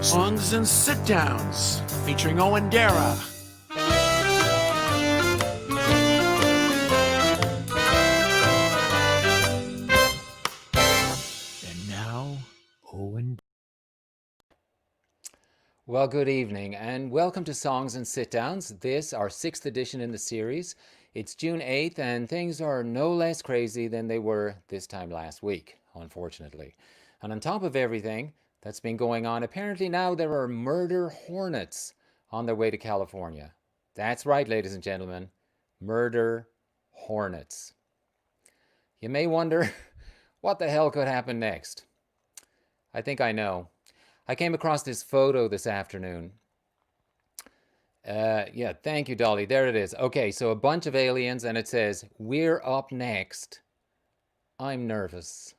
Songs and Sit-Downs, featuring Owen Dara. And now, Owen. Well, good evening and welcome to Songs and Sit-Downs. This, our 6th edition in the series. It's June 8th and things are no less crazy than they were this time last week, unfortunately. And on top of everything that's been going on, apparently now there are murder hornets on their way to California. That's right, ladies and gentlemen, murder hornets. You may wonder, what the hell could happen next? I think I know. I came across this photo this afternoon. Yeah, thank you, Dolly. There it is. Okay, so a bunch of aliens, and it says, "We're up next. I'm nervous."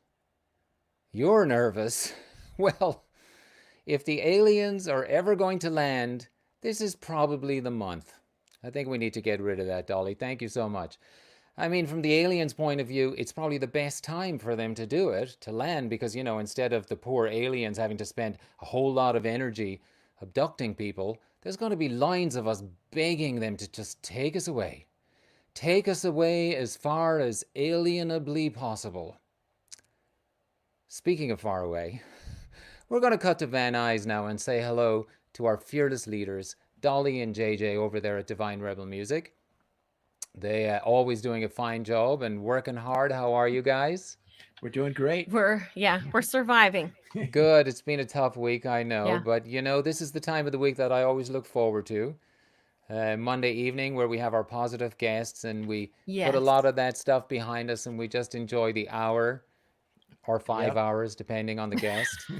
You're nervous? Well, if the aliens are ever going to land, this is probably the month. I think we need to get rid of that, Dolly. Thank you so much. I mean, from the aliens' point of view, it's probably the best time for them to do it, to land, because, you know, instead of the poor aliens having to spend a whole lot of energy abducting people, there's going to be lines of us begging them to just take us away. Take us away as far as alienably possible. Speaking of far away, we're going to cut to Van Nuys now and say hello to our fearless leaders, Dolly and JJ over there at Divine Rebel Music. They always doing a fine job and working hard. How are you guys? We're doing great. We're surviving. Good. It's been a tough week, I know, Yeah. but you know, this is the time of the week that I always look forward to. Monday evening, where we have our positive guests and we put a lot of that stuff behind us and we just enjoy the hour or 5 hours, depending on the guest.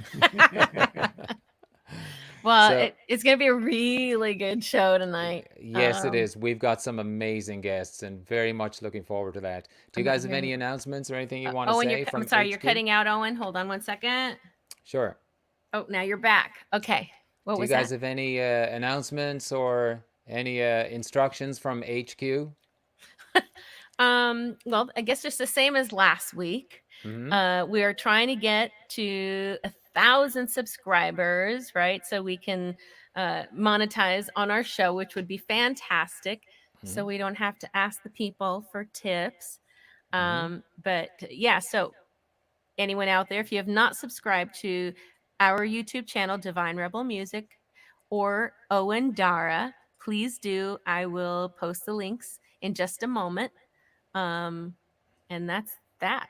Well, So- it's going to be a really good show tonight. Yes, it is. We've got some amazing guests and very much looking forward to that. Do you guys have any announcements or anything you want to Owen, say from I'm sorry, you're HQ? cutting out, Owen. Hold on one second. Sure. Oh, now you're back. Okay. What Do you was guys that? have any announcements or any instructions from HQ? Well, I guess just the same as last week. Mhm. We are trying to get to 1,000 subscribers, right? So we can monetize on our show, which would be fantastic. So we don't have to ask the people for tips. But yeah, so anyone out there, if you have not subscribed to our YouTube channel, Divine Rebel Music or Owen Dara, please do. I will post the links in just a moment. And that's that.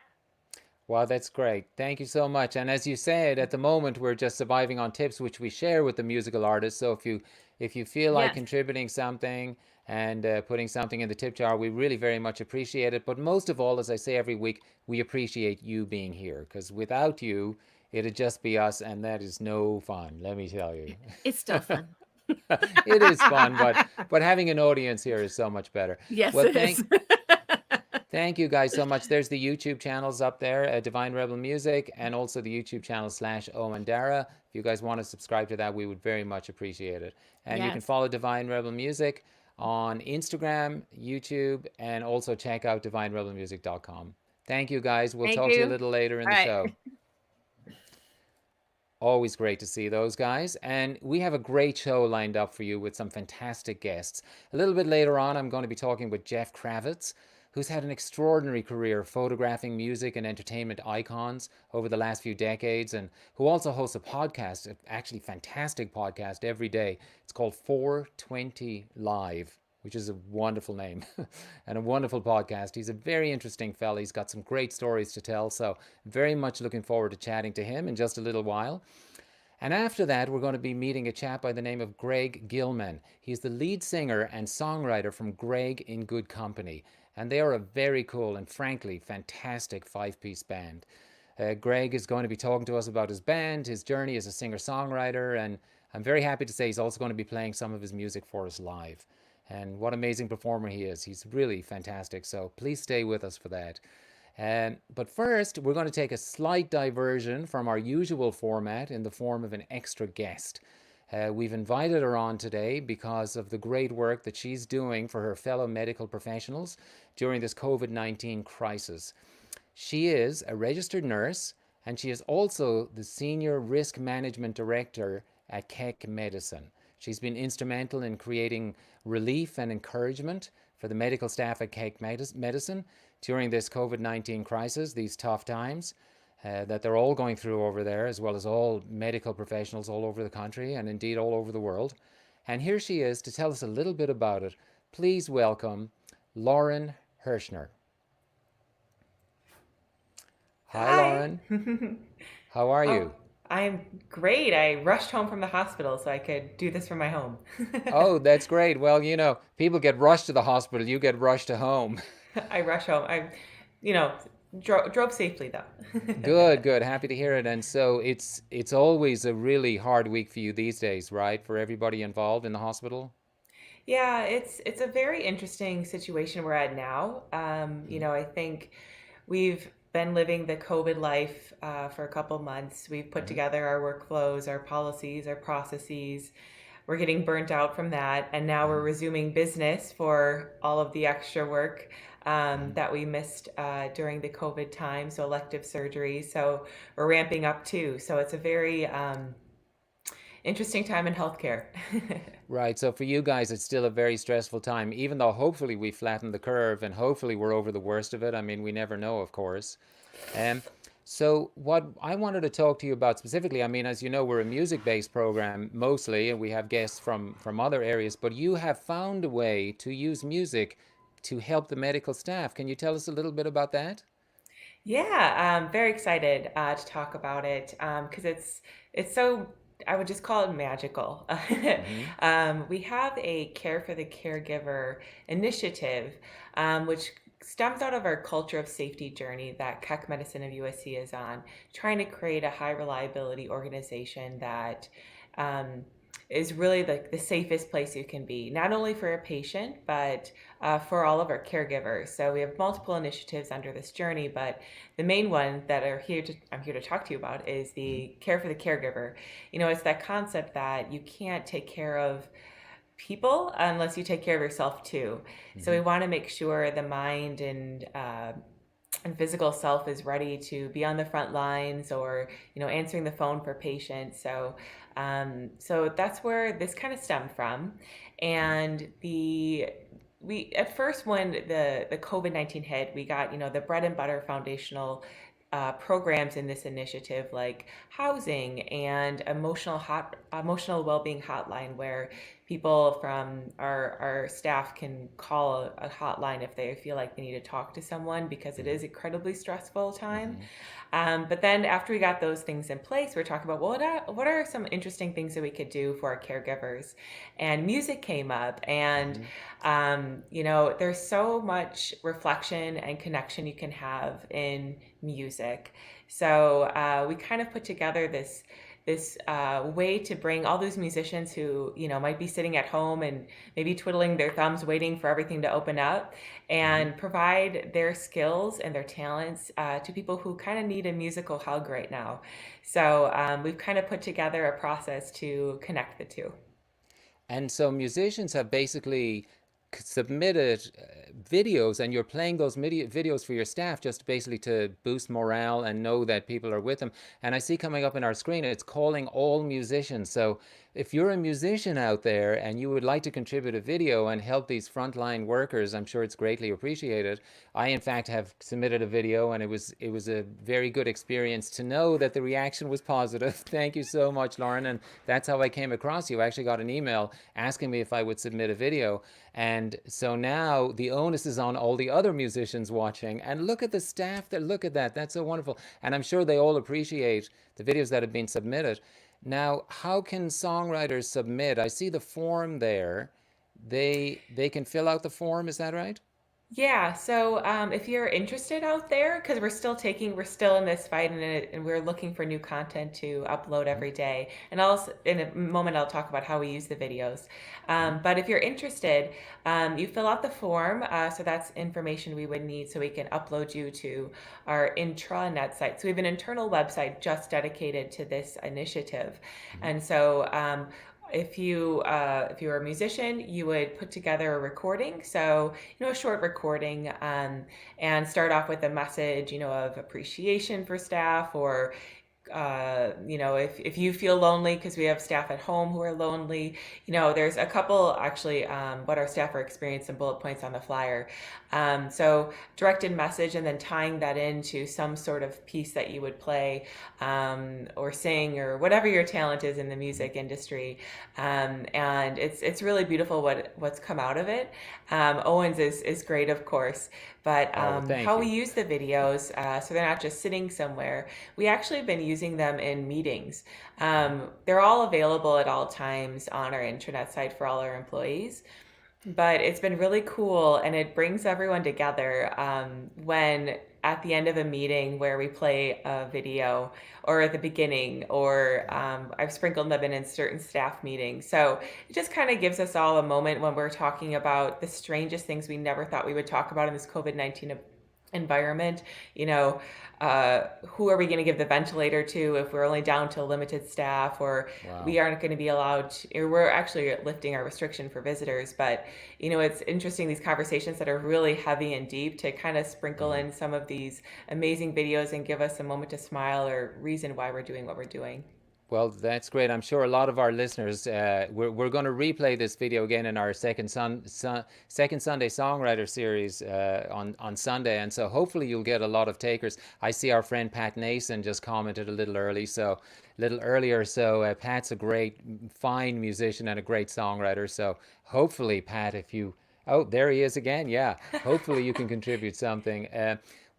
Wow, that's great. Thank you so much. And as you said, at the moment we're just surviving on tips which we share with the musical artists. So if you feel like Yes. contributing something and putting something in the tip jar, we really very much appreciate it. But most of all, as I say every week, we appreciate you being here, because without you, it'd just be us, and that is no fun, let me tell you. It's still fun. It is fun, but having an audience here is so much better. Yes, Well, it is. thank you guys so much. There's the YouTube channels up there, Divine Rebel Music, and also the YouTube channel /Owen Dara. If you guys want to subscribe to that, we would very much appreciate it. And you can Yes. follow Divine Rebel Music on Instagram, YouTube, and also check out divinerebelmusic.com. Thank you guys. We'll Thank talk to you a you. little later in All the right. show. Always great to see those guys. And we have a great show lined up for you with some fantastic guests. A little bit later on, I'm going to be talking with Jeff Kravitz, who's had an extraordinary career photographing music and entertainment icons over the last few decades, and who also hosts a podcast, an actually fantastic podcast every day. It's called 420 Live, which is a wonderful name and a wonderful podcast. He's a very interesting fella. He's got some great stories to tell. So very much looking forward to chatting to him in just a little while. And after that, we're going to be meeting a chap by the name of Greg Gilman. He's the lead singer and songwriter from Greg in Good Company. And they are a very cool and frankly fantastic five-piece band. Greg is going to be talking to us about his band, his journey as a singer-songwriter, and I'm very happy to say he's also going to be playing some of his music for us live. And what amazing performer he is. He's really fantastic. So please stay with us for that. But first, we're going to take a slight diversion from our usual format in the form of an extra guest. We've invited her on today because of the great work that she's doing for her fellow medical professionals during this COVID-19 crisis. She is a registered nurse, and she is also the Senior Risk Management Director at Keck Medicine. She's been instrumental in creating relief and encouragement for the medical staff at Keck Medicine during this COVID-19 crisis, these tough times that they're all going through over there, as well as all medical professionals all over the country and indeed all over the world. And here she is to tell us a little bit about it. Please welcome Lauren Hirschner. Hi, Hi. Lauren. How are Oh, you? I'm great. I rushed home from the hospital so I could do this from my home. Oh, that's great. Well, people get rushed to the hospital, you get rushed to home. I rush home. You know, drove safely though. Good, good. Happy to hear it. And so it's always a really hard week for you these days, right? For everybody involved in the hospital. Yeah, it's a very interesting situation we're at now. I think we've been living the COVID life for a couple months. We've put Mm-hmm. together our workflows, our policies, our processes. We're getting burnt out from that, and now we're Mm-hmm. resuming business for all of the extra work Mm-hmm. that we missed during the COVID time, so elective surgery. So we're ramping up too. So it's a very interesting time in healthcare. Right. So for you guys, it's still a very stressful time, even though hopefully we flattened the curve and hopefully we're over the worst of it. I mean, we never know, of course. Um, so what I wanted to talk to you about specifically, I mean, as you know, we're a music-based program mostly, and we have guests from other areas, but you have found a way to use music to help the medical staff. Can you tell us a little bit about that? Yeah, I'm very excited to talk about it because it's so, I would just call it magical. Mm-hmm. We have a Care for the Caregiver initiative, which stems out of our culture of safety journey that Keck Medicine of USC is on, trying to create a high reliability organization that um, is really the safest place you can be, not only for a patient, but for all of our caregivers. So we have multiple initiatives under this journey, but the main one that I'm here to talk to you about is Mm-hmm. the Care for the Caregiver. It's that concept that you can't take care of people unless you take care of yourself too. So Mm-hmm. we want to make sure the mind and physical self is ready to be on the front lines, or answering the phone for patients. So that's where this kind of stemmed from. And the we at first, when the COVID-19 hit, we got the bread and butter foundational programs in this initiative, like housing and emotional well-being hotline, where people from our staff can call a hotline if they feel like they need to talk to someone, because it is incredibly stressful time. Mm-hmm. But then after we got those things in place, we're talking about, well, what are some interesting things that we could do for our caregivers? And music came up, and Mm-hmm. there's so much reflection and connection you can have in music. So we kind of put together this way to bring all those musicians who might be sitting at home and maybe twiddling their thumbs waiting for everything to open up, Mm-hmm. and provide their skills and their talents to people who kind of need a musical hug right now. So we've kind of put together a process to connect the two. And so musicians have basically submitted videos, and you're playing those videos for your staff just basically to boost morale and know that people are with them. And I see coming up in our screen, it's calling all musicians. So if you're a musician out there and you would like to contribute a video and help these frontline workers, I'm sure it's greatly appreciated. I, in fact, have submitted a video, and it was a very good experience to know that the reaction was positive. Thank you so much, Lauren. And that's how I came across you. I actually got an email asking me if I would submit a video. And so now the onus is on all the other musicians watching. And look at the staff that look at that. That's so wonderful. And I'm sure they all appreciate the videos that have been submitted. Now, how can songwriters submit? I see the form there. They can fill out the form, is that right? Yeah, so if you're interested out there, because we're still in this fight, and we're looking for new content to upload Mm-hmm. every day. And also, in a moment, I'll talk about how we use the videos. Mm-hmm. But if you're interested, you fill out the form. So that's information we would need so we can upload you to our intranet site. So we have an internal website just dedicated to this initiative. Mm-hmm. And so if you're a musician, you would put together a recording, so a short recording, and start off with a message, of appreciation for staff, or if you feel lonely, because we have staff at home who are lonely, there's a couple actually, what our staff are experiencing, bullet points on the flyer. So directed message, and then tying that into some sort of piece that you would play, or sing, or whatever your talent is in the music industry. And it's really beautiful what's come out of it. Owen's is great, of course, but Thank how you. we use the videos, so they're not just sitting somewhere. We actually have been using them in meetings. They're all available at all times on our intranet site for all our employees. But it's been really cool, and it brings everyone together, when at the end of a meeting where we play a video, or at the beginning, or I've sprinkled them in certain staff meetings. So it just kind of gives us all a moment when we're talking about the strangest things we never thought we would talk about in this COVID-19 environment. Who are we going to give the ventilator to if we're only down to limited staff, or we aren't going to be allowed to, or we're actually lifting our restriction for visitors. But it's interesting, these conversations that are really heavy and deep, to kind of sprinkle in some of these amazing videos and give us a moment to smile, or reason why we're doing what we're doing. Well, that's great. I'm sure a lot of our listeners, we're going to replay this video again in our second Sunday Songwriter series on Sunday, and so hopefully you'll get a lot of takers. I see our friend Pat Nason just commented a little earlier. So Pat's a great, fine musician and a great songwriter. So hopefully, Pat, oh, there he is again. Yeah, hopefully you can contribute something.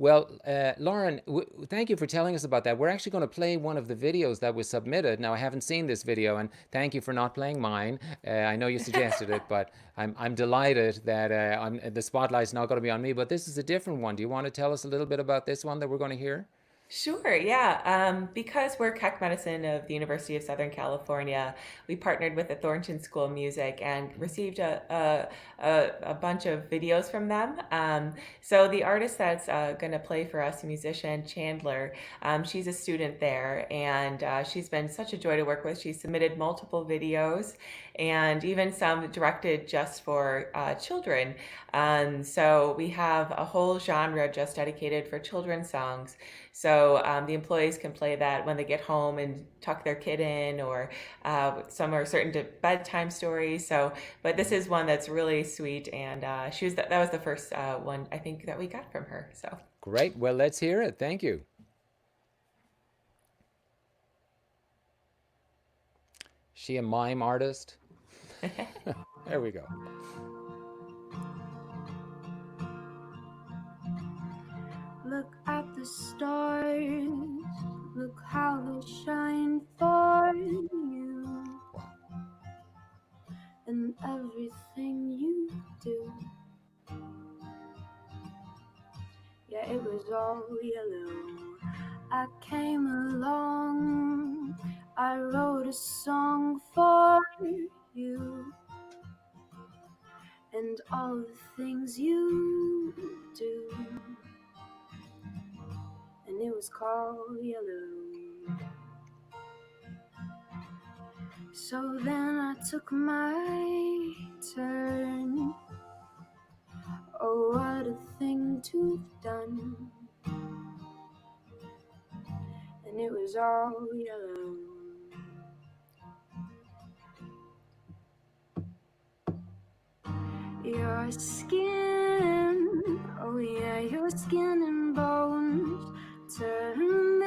Lauren, thank you for telling us about that. We're actually going to play one of the videos that was submitted. Now, I haven't seen this video, and thank you for not playing mine. I know you suggested it, but I'm delighted that the spotlight's not going to be on me. But this is a different one. Do you want to tell us a little bit about this one that we're going to hear? Sure, yeah. Because we're Keck Medicine of the University of Southern California, we partnered with the Thornton School of Music and received a bunch of videos from them. So the artist that's going to play for us, a musician, Chandler, she's a student there, and she's been such a joy to work with. She submitted multiple videos, and even some directed just for children. So we have a whole genre just dedicated for children's songs. So the employees can play that when they get home and tuck their kid in, or some are certain to bedtime stories. But this is one that's really sweet, and that was the first one I think that we got from her. So great. Well, let's hear it. Thank you. She a mime artist? There we go. Look at the stars, look how they shine for you, and everything you do. Yeah, it was all yellow. I came along, I wrote a song for you, and all the things you do. And it was called Yellow. So then I took my turn. Oh, what a thing to have done. And it was all yellow. Your skin, oh yeah, your skin and bones turn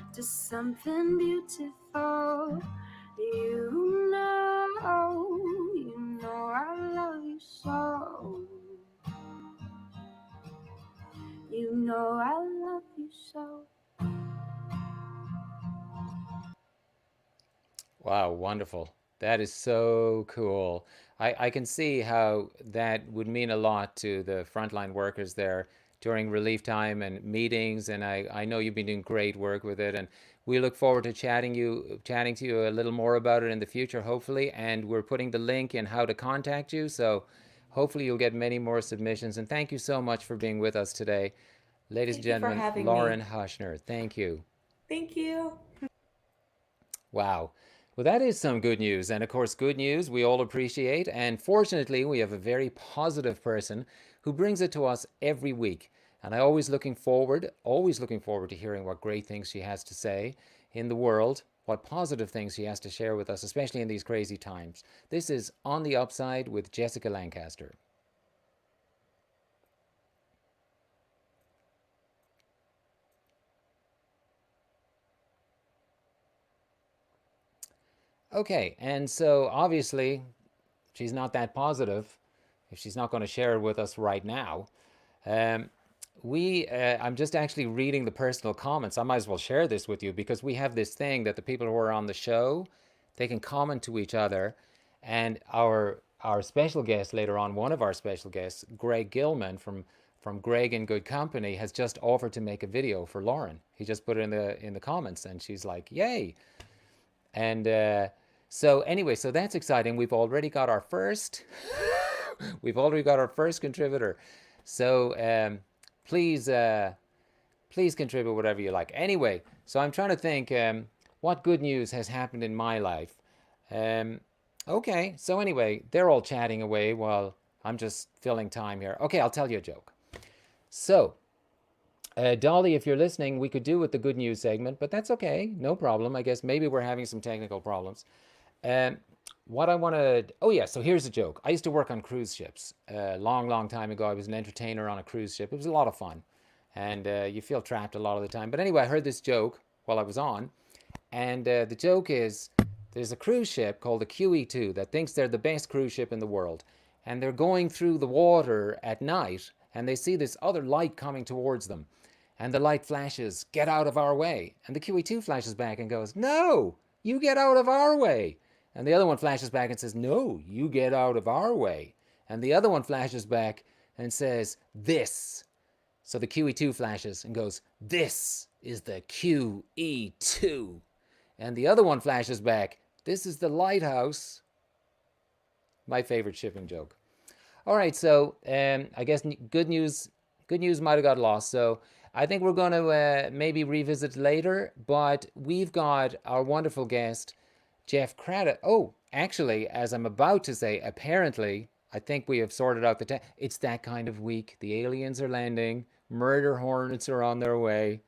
into something beautiful. You know I love you so. You know I love you so. Wow, wonderful. That is so cool. I can see how that would mean a lot to the frontline workers there during relief time and meetings. And I know you've been doing great work with it. And we look forward to chatting to you a little more about it in the future, hopefully. And we're putting the link in how to contact you. So hopefully you'll get many more submissions. And thank you so much for being with us today. Ladies and thank you for gentlemen, having Lauren me. Hushner, thank you. Thank you. Wow. Well, that is some good news. And of course, good news we all appreciate. And fortunately, we have a very positive person who brings it to us every week. And I always looking forward to hearing what great things she has to say in the world, what positive things she has to share with us, especially in these crazy times. This is On the Upside with Jessica Lancaster. Okay, and so obviously she's not that positive if she's not going to share it with us right now. Um, I'm just actually reading the personal comments. I might as well share this with you because we have this thing that the people who are on the show, they can comment to each other, and our special guest later on, one of our special guests, Greg Gilman from Greg and Good Company, has just offered to make a video for Lauren. He just put it in the comments, and she's like, "Yay!" And so anyway, so that's exciting. We've already got our first contributor. So please please contribute whatever you like. Anyway, so I'm trying to think what good news has happened in my life. Okay, so anyway, they're all chatting away while I'm just filling time here. Okay, I'll tell you a joke. So Dolly, if you're listening, we could do with the good news segment, but that's okay. No problem. I guess maybe we're having some technical problems. What I want to, oh yeah, so here's a joke. I used to work on cruise ships a long time ago. I was an entertainer on a cruise ship. It was a lot of fun. And you feel trapped a lot of the time. But anyway, I heard this joke while I was on. And the joke is there's a cruise ship called the QE2 that thinks they're the best cruise ship in the world. And they're going through the water at night and they see this other light coming towards them. And the light flashes, "Get out of our way." And the QE2 flashes back and goes, "No, you get out of our way." And the other one flashes back and says, "No, you get out of our way." And the other one flashes back and says, "This." So the QE2 flashes and goes, "This is the QE2." And the other one flashes back, "This is the lighthouse." My favorite shipping joke. All right, so I guess good news might have got lost. So I think we're going to maybe revisit later, but we've got our wonderful guest, Jeff Craddock. Oh, actually, as I'm about to say, apparently, I think we have sorted out it's that kind of week. The aliens are landing. Murder hornets are on their way.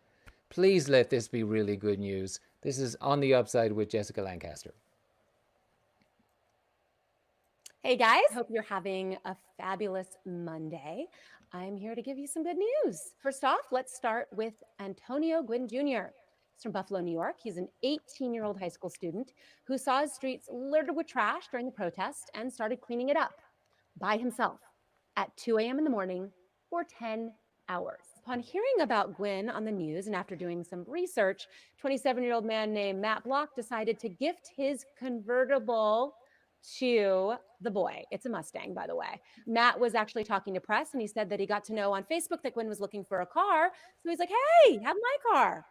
Please let this be really good news. This is On the Upside with Jessica Lancaster. Hey guys, hope you're having a fabulous Monday. I'm here to give you some good news. First off, let's start with Antonio Gwynn Jr. He's from Buffalo, New York. He's an 18-year-old high school student who saw his streets littered with trash during the protest and started cleaning it up by himself at 2 a.m. in the morning for 10 hours. Upon hearing about Gwynn on the news and after doing some research, 27-year-old man named Matt Block decided to gift his convertible to the boy. It's a Mustang, by the way. Matt was actually talking to press and he said that he got to know on Facebook that Gwynn was looking for a car. So he's like, "Hey, have my car."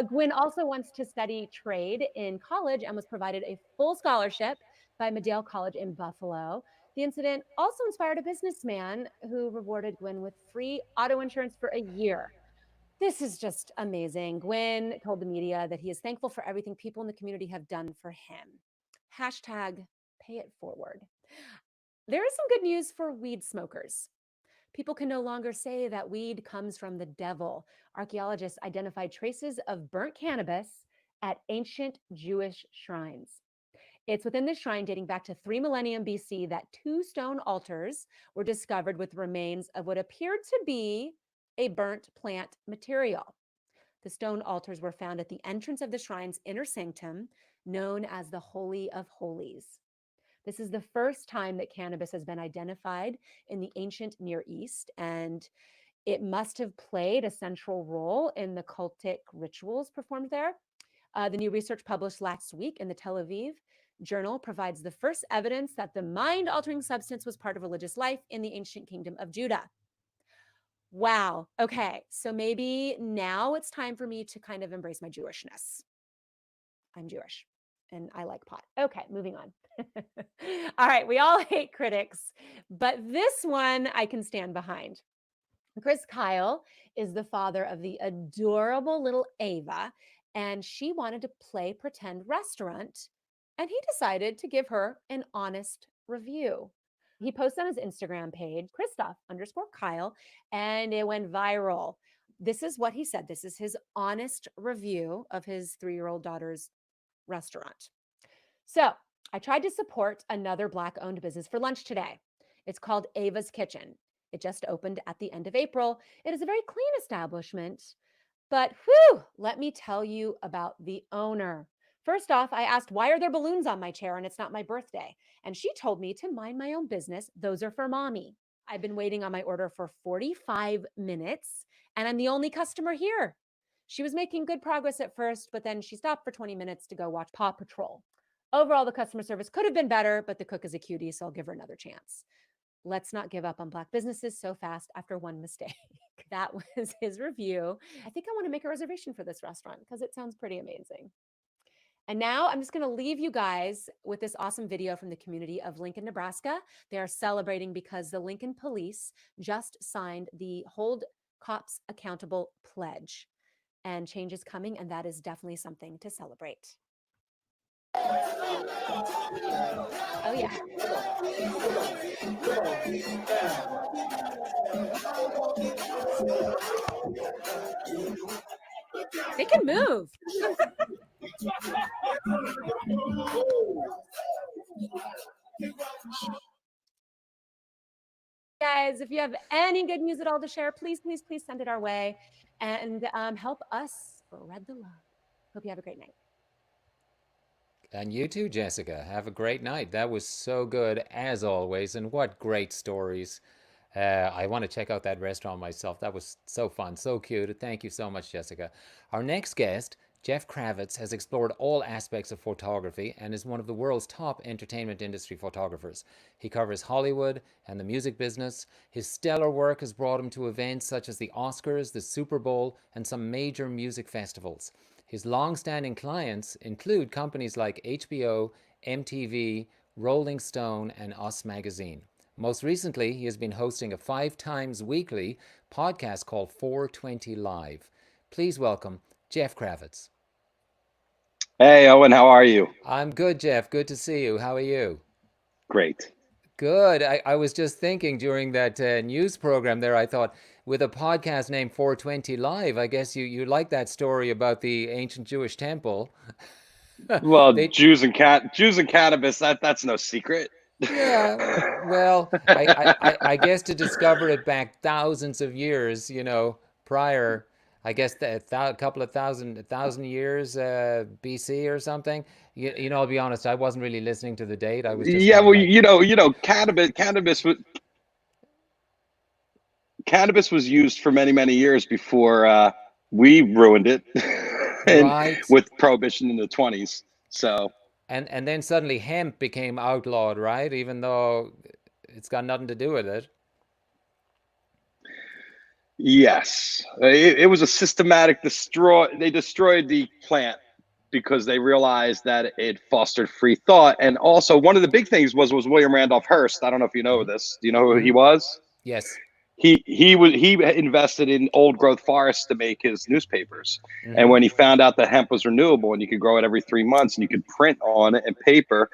Gwynn also wants to study trade in college and was provided a full scholarship by Medill College in Buffalo. The incident also inspired a businessman who rewarded Gwynn with free auto insurance for a year. This is just amazing. Gwynn told the media that he is thankful for everything people in the community have done for him. Hashtag pay it forward. There is some good news for weed smokers. People can no longer say that weed comes from the devil. Archaeologists identified traces of burnt cannabis at ancient Jewish shrines. It's within this shrine dating back to 3 millennium BC that 2 stone altars were discovered with remains of what appeared to be a burnt plant material. The stone altars were found at the entrance of the shrine's inner sanctum, known as the Holy of Holies. This is the first time that cannabis has been identified in the ancient Near East, and it must have played a central role in the cultic rituals performed there. The new research published last week in the Tel Aviv Journal provides the first evidence that the mind-altering substance was part of religious life in the ancient kingdom of Judah. Wow. Okay, so maybe now it's time for me to kind of embrace my Jewishness. I'm Jewish and I like pot. Okay, moving on. All right, we all hate critics, but this one I can stand behind. Chris Kyle is the father of the adorable little Ava, and she wanted to play pretend restaurant, and he decided to give her an honest review. He posted on his Instagram page, Christoph_Kyle, and it went viral. This is what he said. This is his honest review of his 3-year-old daughter's restaurant. So I tried to support another Black-owned business for lunch today. It's called Ava's Kitchen. It just opened at the end of April. It is a very clean establishment, but whew, let me tell you about the owner. First off, I asked, why are there balloons on my chair and it's not my birthday? And she told me to mind my own business. Those are for mommy. I've been waiting on my order for 45 minutes and I'm the only customer here. She was making good progress at first, but then she stopped for 20 minutes to go watch Paw Patrol. Overall, the customer service could have been better, but the cook is a cutie, so I'll give her another chance. Let's not give up on Black businesses so fast after one mistake. That was his review. I think I want to make a reservation for this restaurant because it sounds pretty amazing. And now I'm just going to leave you guys with this awesome video from the community of Lincoln, Nebraska. They are celebrating because the Lincoln Police just signed the Hold Cops Accountable Pledge. And change is coming, and that is definitely something to celebrate. Oh, yeah. They can move. Guys, if you have any good news at all to share, please, please, please send it our way and help us spread the love. Hope you have a great night. And you too, Jessica. Have a great night. That was so good, as always. And what great stories. I want to check out that restaurant myself. That was so fun, so cute. Thank you so much, Jessica. Our next guest, Jeff Kravitz, has explored all aspects of photography and is one of the world's top entertainment industry photographers. He covers Hollywood and the music business. His stellar work has brought him to events such as the Oscars, the Super Bowl, and some major music festivals. His long-standing clients include companies like HBO, MTV, Rolling Stone, and Us Magazine. Most recently, he has been hosting a 5 times weekly podcast called 420 Live. Please welcome Jeff Kravitz. Hey, Owen, how are you? I'm good, Jeff. Good to see you. How are you? Great. Good. I was just thinking during that news program there, I thought, with a podcast named 420 Live, I guess you like that story about the ancient Jewish temple. Well, Jews and cannabis, that's no secret. Yeah, well, I guess to discover it back thousands of years, prior, I guess a couple of thousand years BC or something. I'll be honest, I wasn't really listening to the date. I was just cannabis was used for many, many years before we ruined it right. with prohibition in the 20s. So and then suddenly hemp became outlawed, right? Even though it's got nothing to do with it. Yes, it was a systematic They destroyed the plant because they realized that it fostered free thought. And also one of the big things was William Randolph Hearst. I don't know if you know this. Do you know who he was? Yes. He invested in old growth forests to make his newspapers. Mm-hmm. And when he found out that hemp was renewable and you could grow it every 3 months and you could print on it and paper,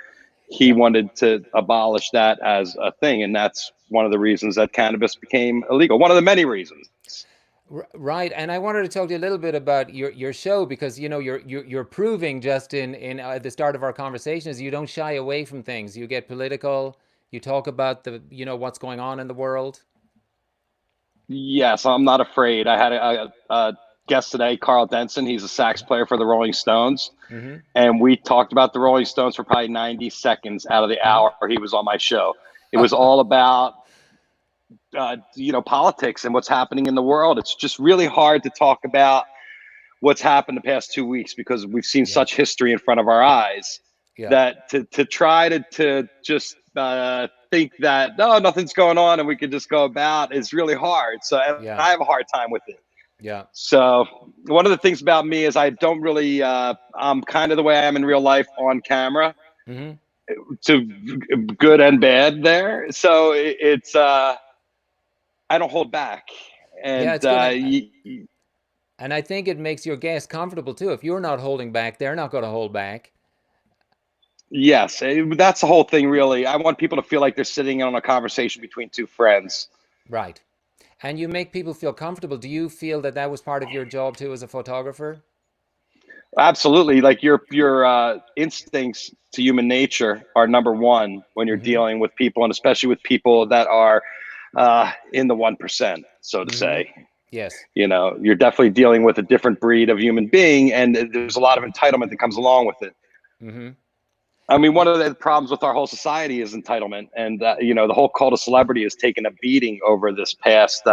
he wanted to abolish that as a thing. And that's one of the reasons that cannabis became illegal. One of the many reasons. Right, and I wanted to talk to you a little bit about your show because you're proving just in at the start of our conversation is you don't shy away from things. You get political. You talk about the what's going on in the world. Yes, I'm not afraid. I had a guest today, Carl Denson. He's a sax player for the Rolling Stones, and we talked about the Rolling Stones for probably 90 seconds out of the hour he was on my show. It was all about politics and what's happening in the world. It's just really hard to talk about what's happened the past 2 weeks because we've seen such history in front of our eyes that to try to just think that no, nothing's going on and we could just go about is really hard. So I have a hard time with it. Yeah. So one of the things about me is I don't really I'm kind of the way I am in real life on camera. To good and bad there. So it's I don't hold back. And it's good. And I think it makes your guests comfortable too. If you're not holding back, they're not going to hold back. Yes, that's the whole thing, really. I want people to feel like they're sitting in on a conversation between two friends. Right. And you make people feel comfortable. Do you feel that that was part of your job too as a photographer? Absolutely. Like your instincts to human nature are number one when you're dealing with people, and especially with people that are in the 1%, so to say. Yes. You know, you're definitely dealing with a different breed of human being, and there's a lot of entitlement that comes along with it. I mean, one of the problems with our whole society is entitlement, and you know, the whole cult of celebrity has taken a beating over this past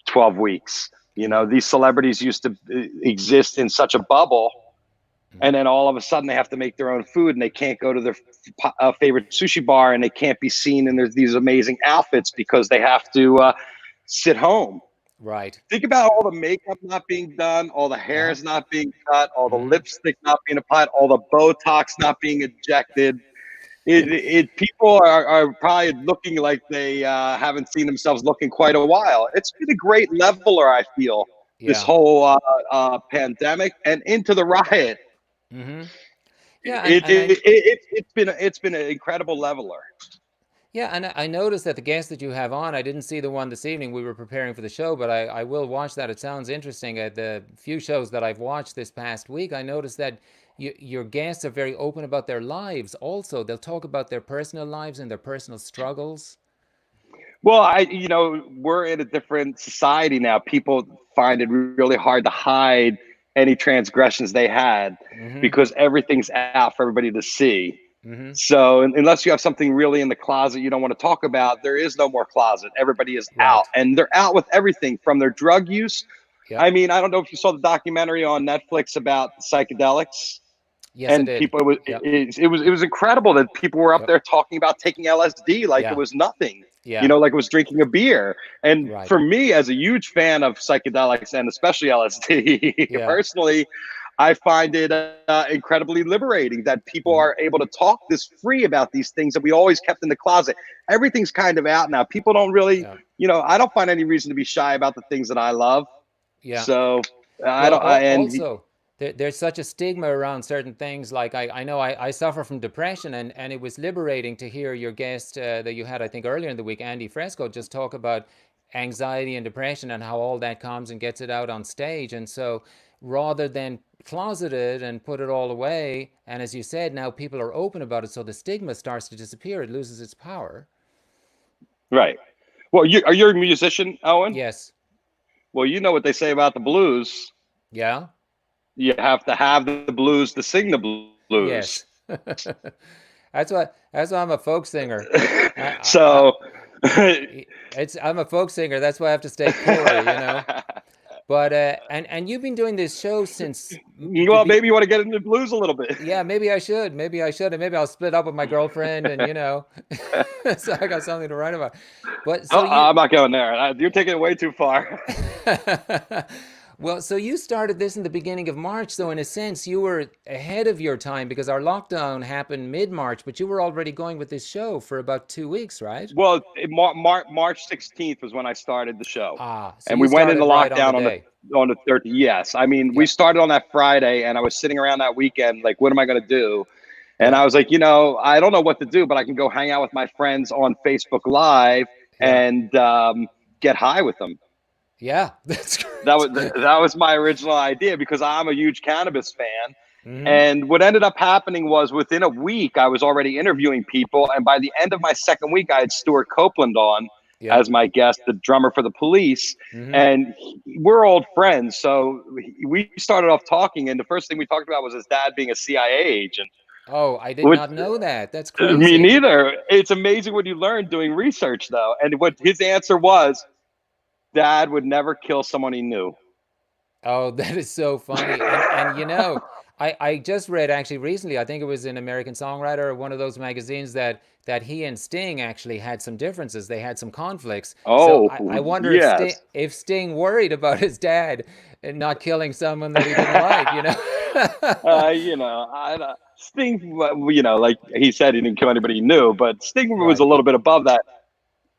12 weeks. You know, these celebrities used to exist in such a bubble, and then all of a sudden they have to make their own food, and they can't go to their favorite sushi bar, and they can't be seen in these amazing outfits because they have to sit home. Right. Think about all the makeup not being done, all the hairs not being cut, all the lipstick not being applied, all the Botox not being injected. People are probably looking like they haven't seen themselves look in quite a while. It's been a great leveler, I feel, this whole pandemic and into the riot. Yeah, it's been an incredible leveler. Yeah, and I noticed that the guest that you have on, I didn't see the one this evening. We were preparing for the show, but I will watch that. It sounds interesting. At the few shows that I've watched this past week, I noticed that your guests are very open about their lives. Also, they'll talk about their personal lives and their personal struggles. Well, you know, we're in a different society now. People find it really hard to hide any transgressions they had because everything's out for everybody to see. So unless you have something really in the closet you don't want to talk about, there is no more closet. Everybody is out, and they're out with everything from their drug use. I mean, I don't know if you saw the documentary on Netflix about psychedelics. Yes, and I did. People, it was incredible that people were up there talking about taking LSD like it was nothing. You know, like it was drinking a beer. And for me, as a huge fan of psychedelics and especially LSD, personally, I find it incredibly liberating that people are able to talk this free about these things that we always kept in the closet. Everything's kind of out now. People don't really, you know, I don't find any reason to be shy about the things that I love. So I don't. Also, there's such a stigma around certain things. Like I know I suffer from depression, and it was liberating to hear your guest that you had, I think, earlier in the week, Andy Fresco, just talk about anxiety and depression and how all that comes and gets it out on stage. And so rather than closet it and put it all away, and as you said, now people are open about it, so the stigma starts to disappear. It loses its power. Right. Well, are you a musician, Owen? Yes. Well, you know what they say about the blues. Yeah. You have to have the blues to sing the blues. Yes. That's why I'm a folk singer. I'm a folk singer. That's why I have to stay poor, you know. But and you've been doing this show since. Well, maybe you want to get into the blues a little bit. Yeah, maybe I should. And maybe I'll split up with my girlfriend, and you know, so I got something to write about. But so I'm not going there. You're taking it way too far. Well, so you started this in the beginning of March, so in a sense you were ahead of your time because our lockdown happened mid-March, but you were already going with this show for about 2 weeks, right? Well, March 16th was when I started the show. So and we went into lockdown on the 30th. Yes. I mean, we started on that Friday, and I was sitting around that weekend like, what am I going to do? And I was like, you know, I don't know what to do, but I can go hang out with my friends on Facebook Live and get high with them. Yeah, that's great. That was my original idea because I'm a huge cannabis fan. And what ended up happening was within a week, I was already interviewing people. And by the end of my second week, I had Stuart Copeland on as my guest, the drummer for the Police. And we're old friends. So we started off talking. And the first thing we talked about was his dad being a CIA agent. Oh, I did not know that. That's crazy. Me neither. It's amazing what you learn doing research, though. And what his answer was, Dad would never kill someone he knew. Oh, that is so funny. And you know, I just read actually recently, I think it was in American Songwriter or one of those magazines that he and Sting actually had some differences. They had some conflicts. Oh, so I wonder if Sting worried about his dad and not killing someone that he didn't like, you know? You know, Sting, you know, like he said, he didn't kill anybody he knew, but Sting was a little bit above that.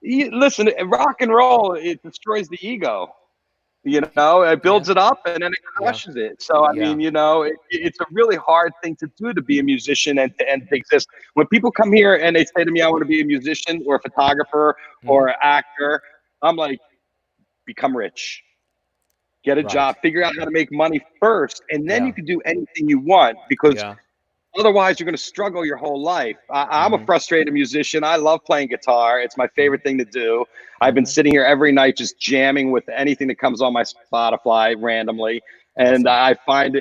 Listen, rock and roll, it destroys the ego. It builds Yeah. it up and then it crushes it. So, I mean, it's a really hard thing to do, to be a musician and to exist. When people come here and they say to me, I want to be a musician or a photographer or an actor, I'm like, become rich, get a job, figure out how to make money first, and then you can do anything you want, because otherwise you're going to struggle your whole life. I'm a frustrated musician. I love playing guitar. It's my favorite thing to do. I've been sitting here every night just jamming with anything that comes on my Spotify randomly. And I find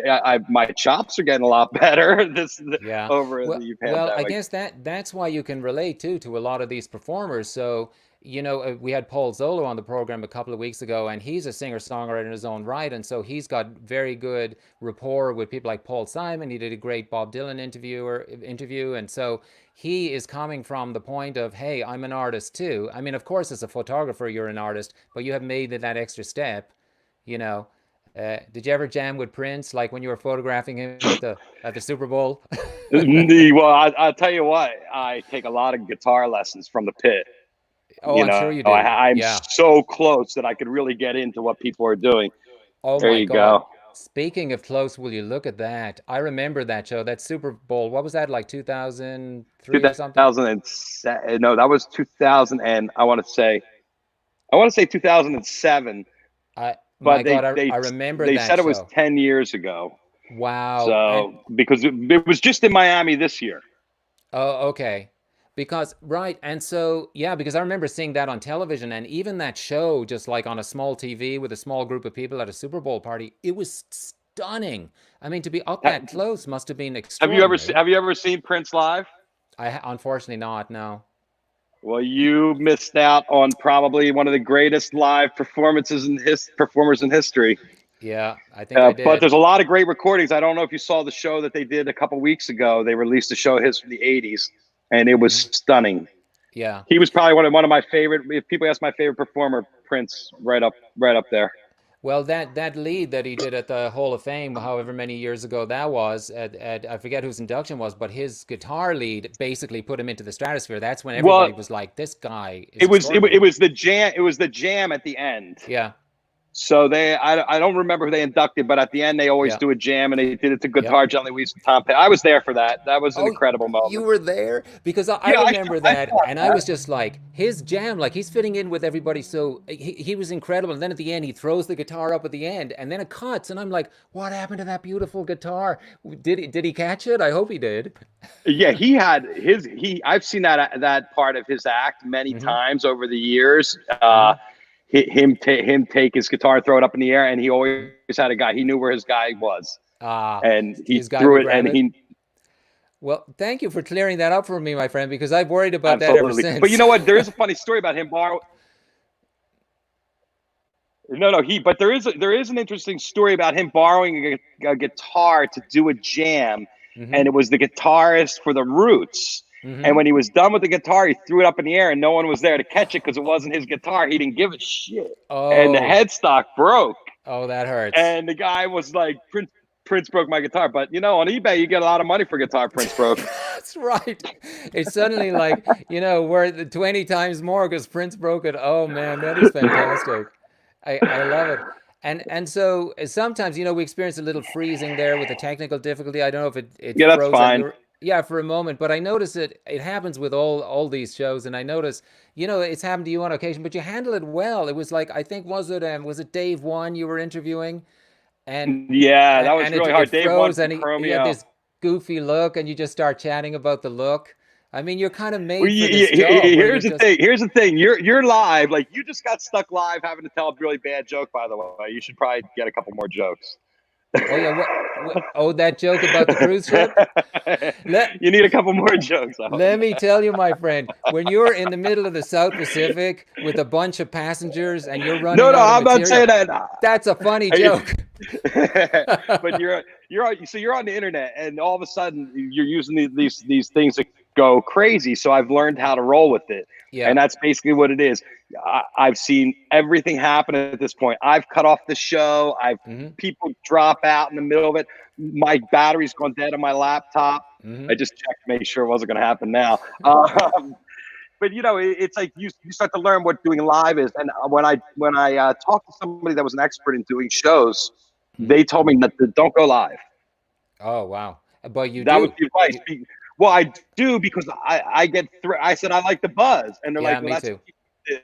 my chops are getting a lot better over the pandemic. Well, I guess that's why you can relate to a lot of these performers. So, we had Paul Zolo on the program a couple of weeks ago, and he's a singer-songwriter in his own right. And so he's got very good rapport with people like Paul Simon. He did a great Bob Dylan interview. And so he is coming from the point of, hey, I'm an artist too. I mean, of course, as a photographer, you're an artist, but you have made that extra step, Did you ever jam with Prince, like when you were photographing him at the Super Bowl? Well, I'll tell you what, I take a lot of guitar lessons from the pit. Oh, I'm sure you do. I'm so close that I could really get into what people are doing. Oh, there my you God. go. Speaking of close, will you look at that? I remember that show, that Super Bowl. What was that, like 2003 or something? 2007. No, that was 2000, and I want to say 2007. I remember they that said show. It was 10 years ago. Wow. So because it was just in Miami this year. Oh, okay. Because and so because I remember seeing that on television, and even that show, just like on a small TV with a small group of people at a Super Bowl party, it was stunning. I mean, to be up that close must have been extraordinary. Have you ever seen Prince live? Unfortunately not. No. Well, you missed out on probably one of the greatest live performers in history. Yeah, I think I did. But there's a lot of great recordings. I don't know if you saw the show that they did a couple weeks ago. They released a show of his from the 80s, and it was stunning. Yeah. He was probably one of my favorite. If people ask my favorite performer, Prince, right up there. Well, that lead that he did at the Hall of Fame, however many years ago that was, at I forget whose induction was, but his guitar lead basically put him into the stratosphere. That's when everybody was like, "This guy is." It was the jam. It was the jam at the end. Yeah. So I don't remember who they inducted, but at the end they always do a jam, and they did it to guitar Jelly Weeds and Tom Petty. I was there for that. That was an incredible moment. You were there? Because I remember that, and I was just like, his jam, like he's fitting in with everybody, so he was incredible. And then at the end, he throws the guitar up at the end, and then it cuts, and I'm like, what happened to that beautiful guitar? Did he catch it? I hope he did. Yeah, I've seen that part of his act many times over the years. Him take his guitar and throw it up in the air, and he always had a guy. He knew where his guy was, and he threw it. And he. Well, thank you for clearing that up for me, my friend, because I've worried about that ever since. But you know what? There is a funny story about him borrowing. But there is an interesting story about him borrowing a guitar to do a jam, and it was the guitarist for the Roots. And when he was done with the guitar, he threw it up in the air, and no one was there to catch it because it wasn't his guitar. He didn't give a shit. Oh. And the headstock broke. Oh, that hurts. And the guy was like, Prince broke my guitar. But, on eBay, you get a lot of money for a guitar Prince broke. That's right. It's suddenly like, worth 20 times more because Prince broke it. Oh, man, that is fantastic. I love it. And so sometimes, we experience a little freezing there with a technical difficulty. I don't know if it that's froze fine. Yeah, for a moment, but I notice it happens with all these shows, and I notice, it's happened to you on occasion, but you handle it well. It was like, I think, was it Dave One you were interviewing? And that was really hard. Dave One and he had this goofy look, and you just start chatting about the look. I mean, you're kind of made for this job. Here's the thing. You're live. Like, you just got stuck live having to tell a really bad joke, by the way. You should probably get a couple more jokes. Oh, yeah. That joke about the cruise ship? You need a couple more jokes. Let me tell you, my friend, when you're in the middle of the South Pacific with a bunch of passengers and you're running I'm not saying that. That's a funny joke. But you're on the internet, and all of a sudden you're using these things that go crazy. So I've learned how to roll with it. Yeah. And that's basically what it is. I've seen everything happen at this point. I've cut off the show. People drop out in the middle of it. My battery's gone dead on my laptop. I just checked to make sure it wasn't going to happen now. but it's like you start to learn what doing live is. And when I talked to somebody that was an expert in doing shows, they told me that don't go live. Oh, wow. But you That was do. the advice. Well, I do because I get I said I like the buzz, and they're Yeah, like, well, me too.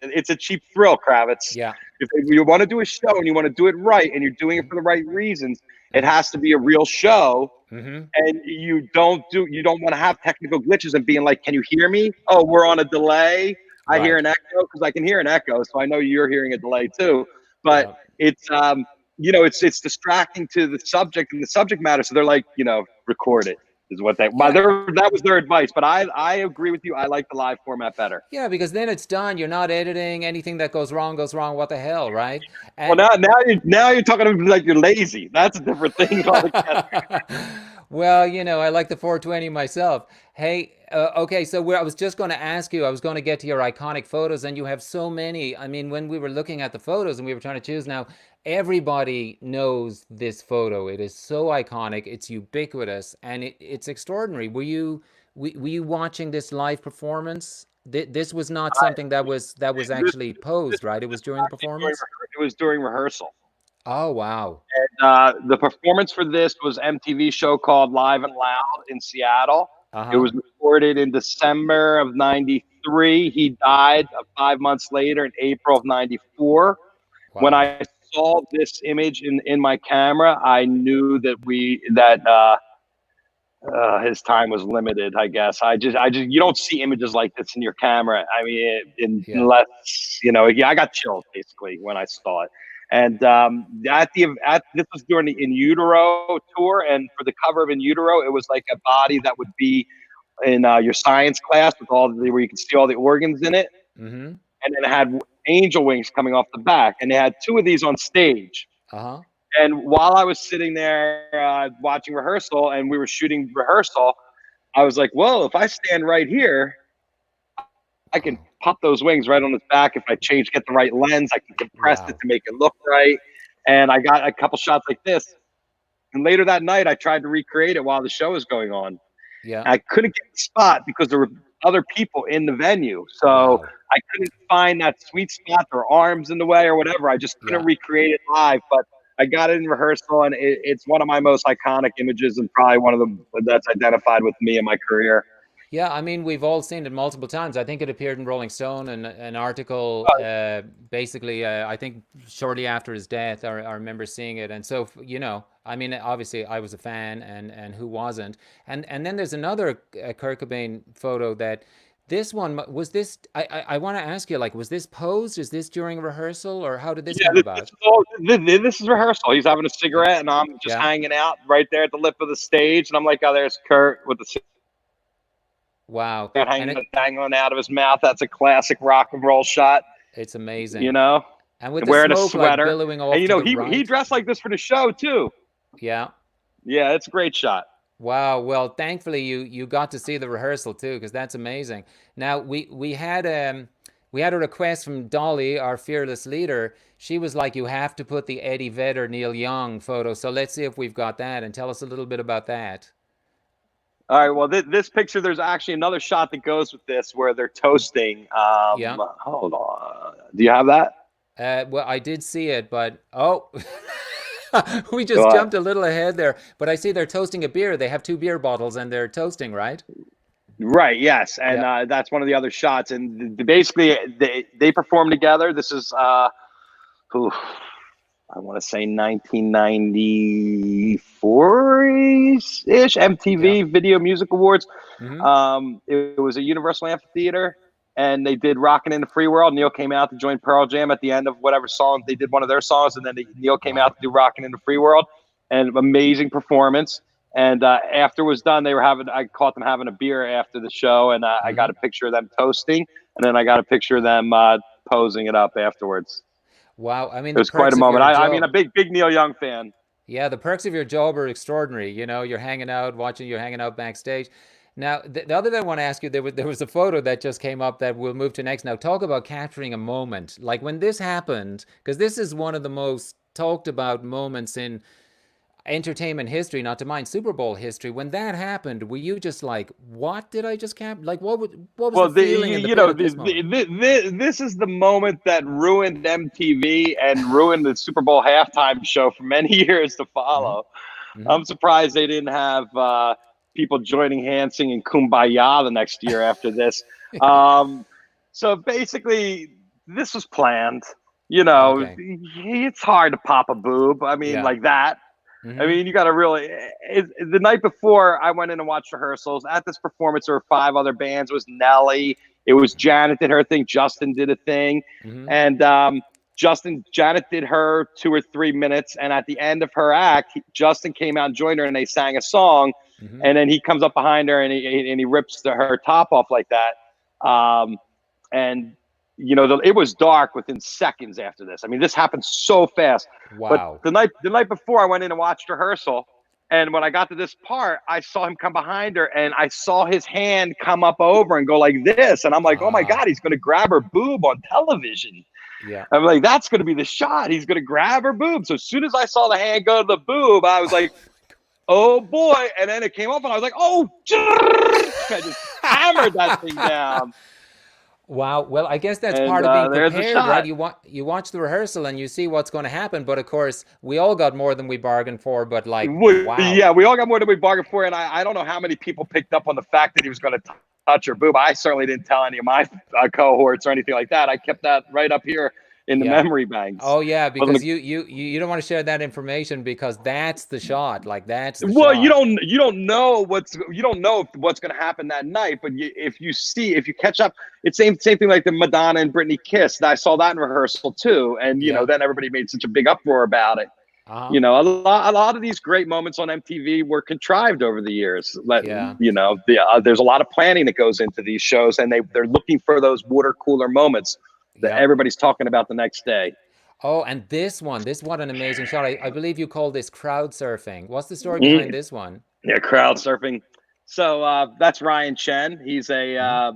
it's a cheap thrill, Kravitz. Yeah. If you want to do a show and you want to do it right, and you're doing it for the right reasons, it has to be a real show. Mm-hmm. And you don't want to have technical glitches and being like, can you hear me? Oh, we're on a delay. I hear an echo because I can hear an echo, so I know you're hearing a delay too. But it's it's distracting to the subject and the subject matter. So they're like, record it is what that was their advice. But I agree with you. I like the live format better. Yeah, because then it's done. You're not editing. Anything that goes wrong goes wrong. What the hell, right? And well, now you're talking to me like you're lazy. That's a different thing. Well, I like the 420 myself. Hey, okay, so I was just going to ask you, I was going to get to your iconic photos, and you have so many. I mean, when we were looking at the photos and we were trying to choose now, everybody knows this photo. It is so iconic, it's ubiquitous, and it's extraordinary. Were you watching this live performance? This was not something that was actually posed, right? It was during the performance? It was during rehearsal. Oh, wow. And the performance for this was MTV show called Live and Loud in Seattle. It was recorded in December of '93. He died 5 months later in April of '94. Wow. When I saw this image in my camera, I knew that his time was limited, I guess. I just you don't see images like this in your camera. I mean, unless I got chills basically when I saw it. And this was during the In Utero tour, and for the cover of In Utero, it was like a body that would be in your science class with where you could see all the organs in it, and then it had angel wings coming off the back, and they had two of these on stage. And while I was sitting there watching rehearsal, and we were shooting rehearsal, I was like, "Well, if I stand right here, I can pop those wings right on his back. If I get the right lens, I can compress it to make it look right." And I got a couple shots like this. And later that night, I tried to recreate it while the show was going on. Yeah. I couldn't get the spot because there were other people in the venue. So I couldn't find that sweet spot, or arms in the way or whatever. I just couldn't recreate it live. But I got it in rehearsal, and it's one of my most iconic images, and probably one of them that's identified with me in my career. Yeah, I mean, we've all seen it multiple times. I think it appeared in Rolling Stone in an article, basically, I think shortly after his death, I remember seeing it. And so, I mean, obviously I was a fan, and who wasn't? And then there's another Kurt Cobain photo that, this one, was this, I want to ask you, like, was this posed? Is this during rehearsal, or how did this come about? This is rehearsal. He's having a cigarette, and I'm just hanging out right there at the lip of the stage. And I'm like, oh, there's Kurt with the cigarette. Wow. Hanging out of his mouth. That's a classic rock and roll shot. It's amazing. And with wearing the a smoke, sweater. Like, billowing off and he dressed like this for the show too. Yeah. Yeah, it's a great shot. Wow. Well, thankfully you got to see the rehearsal too, because that's amazing. Now we had a request from Dolly, our fearless leader. She was like, you have to put the Eddie Vedder, Neil Young photo. So let's see if we've got that, and tell us a little bit about that. All right. Well, this picture, there's actually another shot that goes with this where they're toasting. Hold on. Do you have that? Well, I did see it, but we just jumped a little ahead there. But I see they're toasting a beer. They have two beer bottles, and they're toasting, right? Right. Yes. And that's one of the other shots. And basically, they perform together. This is I want to say 1994-ish MTV Video Music Awards. It was a Universal Amphitheater, and they did "Rockin' in the Free World." Neil came out to join Pearl Jam at the end of whatever song. They did one of their songs, and then Neil came out to do "Rockin' in the Free World," and amazing performance. And after it was done, I caught them having a beer after the show, and I got a picture of them toasting, and then I got a picture of them posing it up afterwards. Wow, I mean, it was quite a moment. I mean, a big Neil Young fan. Yeah, the perks of your job are extraordinary. You're hanging out backstage. Now, the other thing I want to ask you, there was a photo that just came up that we'll move to next. Now, talk about capturing a moment. Like when this happened, because this is one of the most talked about moments in, entertainment history, not to mind Super Bowl history. When that happened, were you just like, "What did I just cap?" Like, what was Well, the feeling in the pit at this moment? this is the moment that ruined MTV and ruined the Super Bowl halftime show for many years to follow. I'm surprised they didn't have people joining hands singing "Kumbaya" the next year after this. So basically, this was planned. You know, Okay. it's hard to pop a boob. I mean, Yeah. like that. I mean, you got to really. The night before, I went in and watched rehearsals. At this performance, there were 5 other bands. It was Nelly. It was Janet did her thing. Justin did a thing, and Janet did her 2 or 3 minutes. And at the end of her act, Justin came out and joined her, and they sang a song. And then he comes up behind her and he rips her top off like that. And you know, it was dark within seconds after this. I mean, this happened so fast. Wow. But the night before, I went in and watched rehearsal, and when I got to this part, I saw him come behind her, and I saw his hand come up over and go like this, and I'm like, oh my God, he's going to grab her boob on television. Yeah. I'm like, that's going to be the shot. He's going to grab her boob. So as soon as I saw the hand go to the boob, I was like, oh boy. And then it came up, and I was like, oh, I just hammered that thing down. Wow. Well, I guess that's part of being there's a prepared, shot. right? You watch the rehearsal and you see what's going to happen, but of course, we all got more than we bargained for. But like, wow. Yeah, we all got more than we bargained for, and I don't know how many people picked up on the fact that he was going to touch her boob. I certainly didn't tell any of my cohorts or anything like that. I kept that right up here in the memory banks. Oh yeah, because you don't want to share that information because that's the shot. Like that's the well, shot. you don't know what's going to happen that night, but if you catch up, it's same thing like the Madonna and Britney kiss. I saw that in rehearsal too, and you know then everybody made such a big uproar about it. You know, a lot of these great moments on MTV were contrived over the years. You know, there's a lot of planning that goes into these shows, and they're looking for those water cooler moments that everybody's talking about the next day. Oh, and what an amazing shot. I believe you call this crowd surfing. What's the story behind this one? Yeah, crowd surfing. So that's Ryan Chen. He's a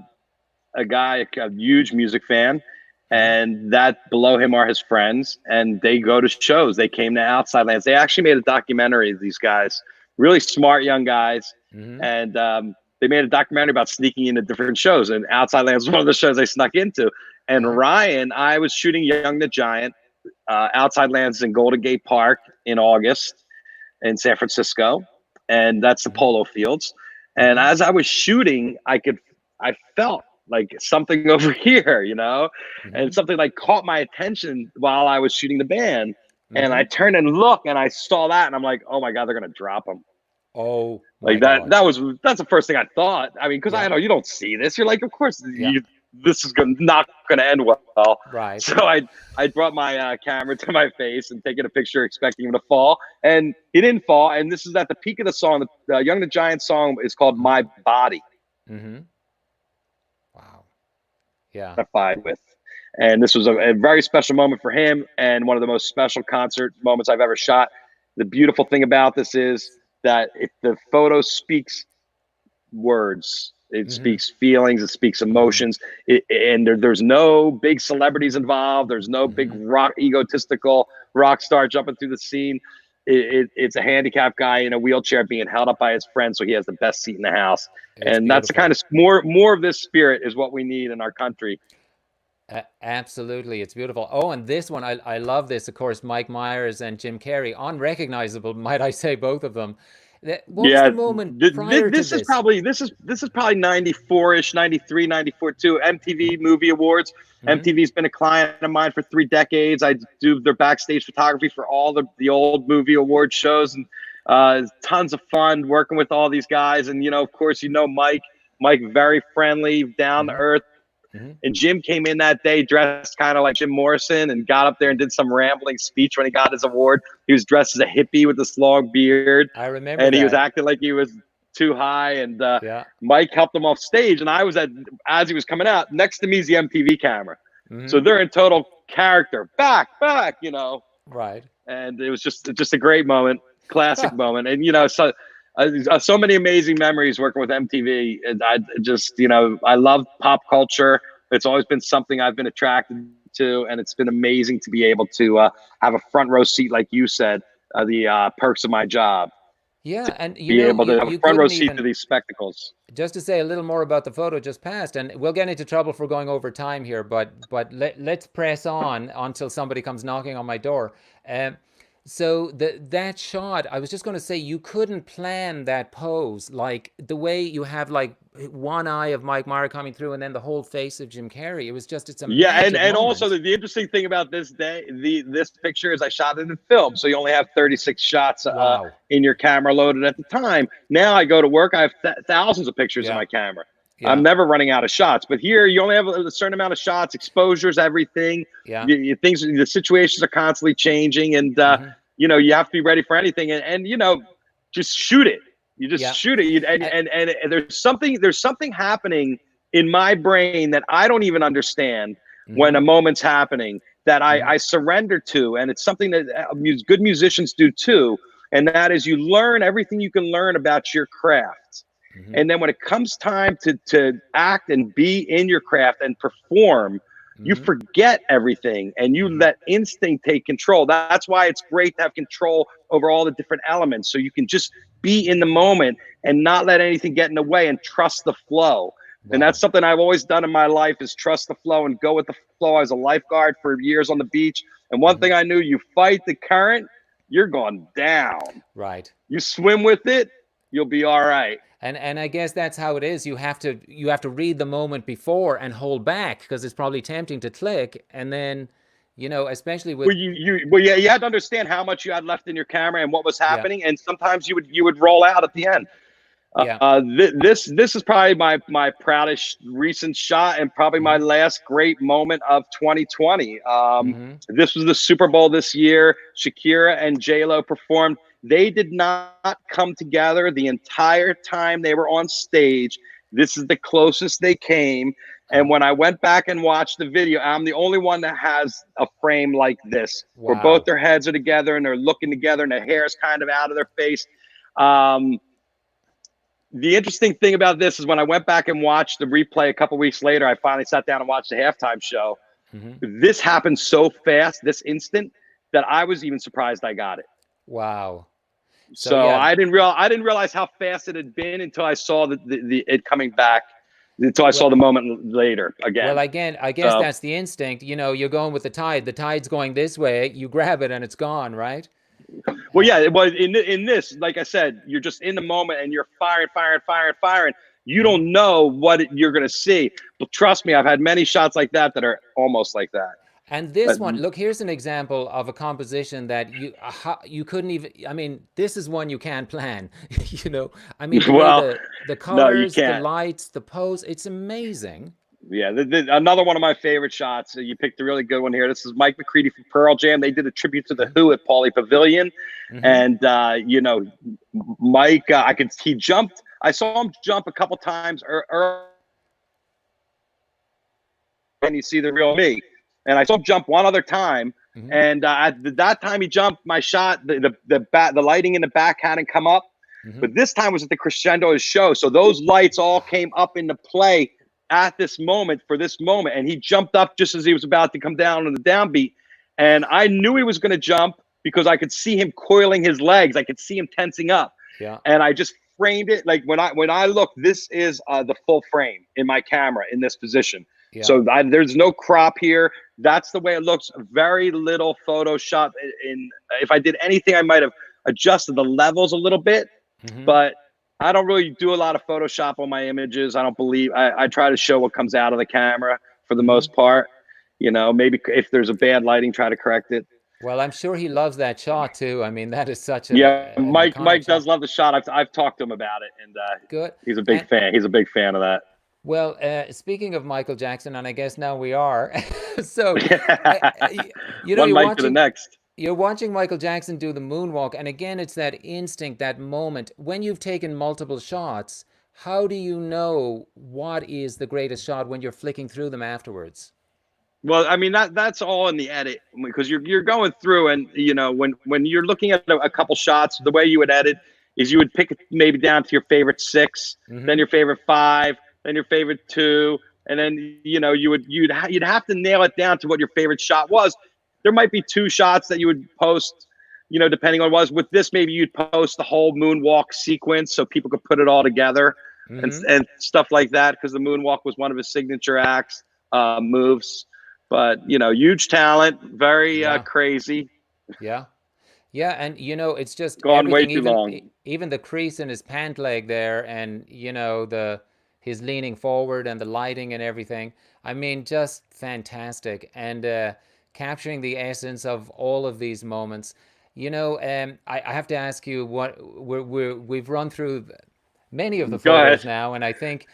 guy, a huge music fan. And that below him are his friends. And they go to shows. They came to Outside Lands. They actually made a documentary of these guys. Really smart young guys. And they made a documentary about sneaking into different shows. And Outside Lands was one of the shows they snuck into. And Ryan, I was shooting Young the Giant, Outside Lands in Golden Gate Park in August in San Francisco. And that's the polo fields. And as I was shooting, I felt like something over here, you know, and something like caught my attention while I was shooting the band. And I turned and looked and I saw that and I'm like, oh my God, they're going to drop him. Oh, like that's the first thing I thought. I mean, because I know you don't see this. You're like, of course, this is not going to end well. Right. So I brought my camera to my face and taking a picture, expecting him to fall, and he didn't fall. And this is at the peak of the song. The Young the Giant song is called "My Body." Wow. Yeah. With, and this was a very special moment for him, and one of the most special concert moments I've ever shot. The beautiful thing about this is that the photo speaks words. It speaks feelings. It speaks emotions. And there's no big celebrities involved. There's no big egotistical rock star jumping through the scene. It's a handicapped guy in a wheelchair being held up by his friend, so he has the best seat in the house. And that's the kind of more of this spirit is what we need in our country. Absolutely, it's beautiful. Oh, and this one, I love this. Of course, Mike Myers and Jim Carrey, unrecognizable, might I say, both of them. What was the moment prior to this? This is probably 94-ish, 93, 94 too. MTV Movie Awards. MTV's been a client of mine for 3 decades. I do their backstage photography for all the old movie award shows, and tons of fun working with all these guys. And of course, Mike, very friendly, down to earth. And Jim came in that day dressed kind of like Jim Morrison and got up there and did some rambling speech when he got his award. He was dressed as a hippie with this long beard. I remember and that. He was acting like he was too high. And Mike helped him off stage. And I was as he was coming out, next to me is the MTV camera. So they're in total character. Back, Right. And it was just a great moment, classic moment. And, so many amazing memories working with MTV. And I love pop culture. It's always been something I've been attracted to, and it's been amazing to be able to have a front row seat, like you said, the perks of my job. Yeah, and Be able to have a front row couldn't seat even, to these spectacles. just to say a little more about the photo just passed, and we'll get into trouble for going over time here, but let's press on until somebody comes knocking on my door. So that shot, I was just going to say, you couldn't plan that pose, like the way you have like one eye of Mike Myers coming through and then the whole face of Jim Carrey. It was just, it's a magic and moment. also the interesting thing about this picture is I shot it in film, so you only have 36 shots Wow. in your camera loaded at the time. Now I go to work, I have thousands of pictures in my camera. Yeah. I'm never running out of shots, but here you only have a certain amount of shots, exposures, everything. Yeah. The situations are constantly changing, and you know, you have to be ready for anything, and you know, just shoot it. You just shoot it, and there's something happening in my brain that I don't even understand when a moment's happening that I surrender to, and it's something that good musicians do too, and that is you learn everything you can learn about your craft. And then when it comes time to act and be in your craft and perform, you forget everything and you let instinct take control. That's why it's great to have control over all the different elements, so you can just be in the moment and not let anything get in the way and trust the flow. Wow. And that's something I've always done in my life, is trust the flow and go with the flow. I was a lifeguard for years on the beach, and one thing I knew, you fight the current, you're going down. Right. You swim with it, you'll be all right. And I guess that's how it is. You have to read the moment before and hold back, because it's probably tempting to click, and then, you know, especially with you had to understand how much you had left in your camera and what was happening, and sometimes you would roll out at the end. This is probably my proudest recent shot, and probably my last great moment of 2020. This was the Super Bowl this year. Shakira and J-Lo performed. They did not come together the entire time they were on stage. This is the closest they came. And when I went back and watched the video, I'm the only one that has a frame like this, where both their heads are together and they're looking together and their hair is kind of out of their face. The interesting thing about this is when I went back and watched the replay a couple weeks later, I finally sat down and watched the halftime show. This happened so fast, this instant, that I was even surprised I got it. Wow. So I didn't realize how fast it had been until I saw it coming back, until I saw the moment later again. Well, again, I guess that's the instinct. You know, you're going with the tide. The tide's going this way. You grab it and it's gone, right? Well, yeah. Well, in this, like I said, you're just in the moment and you're firing. You don't know what you're going to see. But trust me, I've had many shots like that are almost like that. And this one, look, here's an example of a composition that you couldn't even, I mean, this is one you can't plan, you know, I mean, the colors, the lights, the pose, it's amazing. Yeah, another one of my favorite shots. You picked a really good one here. This is Mike McCready from Pearl Jam. They did a tribute to the Who at Pauley Pavilion. And, you know, Mike, he jumped. I saw him jump a couple times early, and you see the real me. And I saw him jump one other time, and that time he jumped, my shot, the lighting in the back hadn't come up, but this time was at the crescendo of the show. So those lights all came up into play at this moment, for this moment, and he jumped up just as he was about to come down on the downbeat, and I knew he was going to jump because I could see him coiling his legs, I could see him tensing up, and I just framed it. Like when I look, this is the full frame in my camera in this position. So there's no crop here. That's the way it looks. Very little Photoshop. If I did anything, I might have adjusted the levels a little bit, but I don't really do a lot of Photoshop on my images. I don't believe. I try to show what comes out of the camera for the most part. You know, maybe if there's a bad lighting, try to correct it. Well, I'm sure he loves that shot too. I mean, that is such a Mike does love the shot. I've talked to him about it, and good. He's a big fan. He's a big fan of that. Well, speaking of Michael Jackson, and I guess now we are, so you know, one mic to the next. You're watching Michael Jackson do the moonwalk, and again, it's that instinct, that moment. When you've taken multiple shots, how do you know what is the greatest shot when you're flicking through them afterwards? Well, I mean, that's all in the edit, because you're going through, and you know, when you're looking at a couple shots, the way you would edit is you would pick it maybe down to your favorite 6, then your favorite 5. Then your favorite 2, and then you know you'd have to nail it down to what your favorite shot was. There might be 2 shots that you would post depending on what was with this, maybe you'd post the whole moonwalk sequence so people could put it all together and stuff like that, because the moonwalk was one of his signature acts moves. But huge talent, very crazy. Yeah. Yeah, and it's just Gone way everything, too long. even the crease in his pant leg there, and his leaning forward and the lighting and everything. I mean, just fantastic, and capturing the essence of all of these moments. I have to ask you, what we've run through many of the photos now, and I think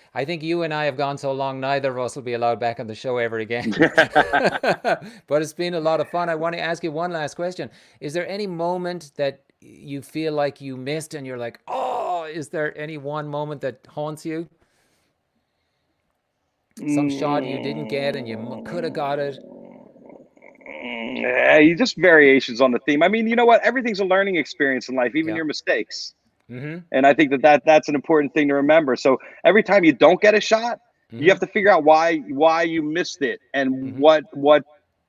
you and I have gone so long, neither of us will be allowed back on the show ever again. But it's been a lot of fun. I want to ask you one last question. Is there any moment that you feel like you missed and you're like, oh, is there any one moment that haunts you? Some shot you didn't get and you could have got it? Yeah, just variations on the theme. I mean, you know what? Everything's a learning experience in life, even your mistakes. And I think that's an important thing to remember. So every time you don't get a shot, you have to figure out why you missed it and what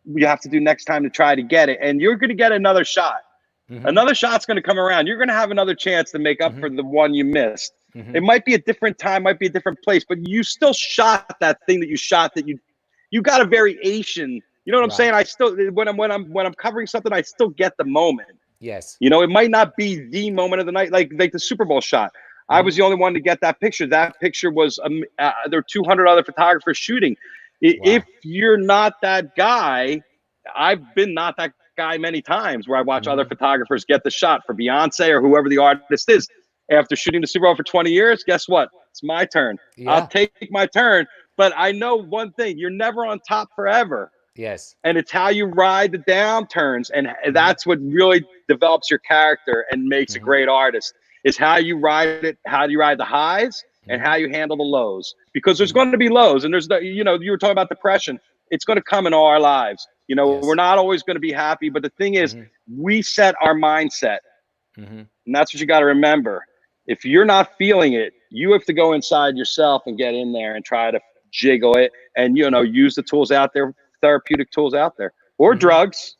you have to do next time to try to get it. And you're going to get another shot. Another shot's going to come around. You're going to have another chance to make up for the one you missed. It might be a different time, might be a different place, but you still shot that thing that you shot, that you got a variation. You know what I'm saying? I still, when I'm covering something, I still get the moment. Yes. It might not be the moment of the night, like the Super Bowl shot. I was the only one to get that picture. That picture was there were 200 other photographers shooting. If you're not that guy, I've been not that guy many times where I watch other photographers get the shot for Beyonce or whoever the artist is. After shooting the Super Bowl for 20 years, guess what? It's my turn. I'll take my turn. But I know one thing: you're never on top forever. Yes. And it's how you ride the downturns. And that's what really develops your character and makes a great artist, is how you ride it, how do you ride the highs, and how you handle the lows. Because there's going to be lows, and there's you were talking about depression. It's going to come in all our lives. We're not always going to be happy, but the thing is, we set our mindset. And that's what you got to remember. If you're not feeling it, you have to go inside yourself and get in there and try to jiggle it and, use the tools out there, therapeutic tools out there, or drugs.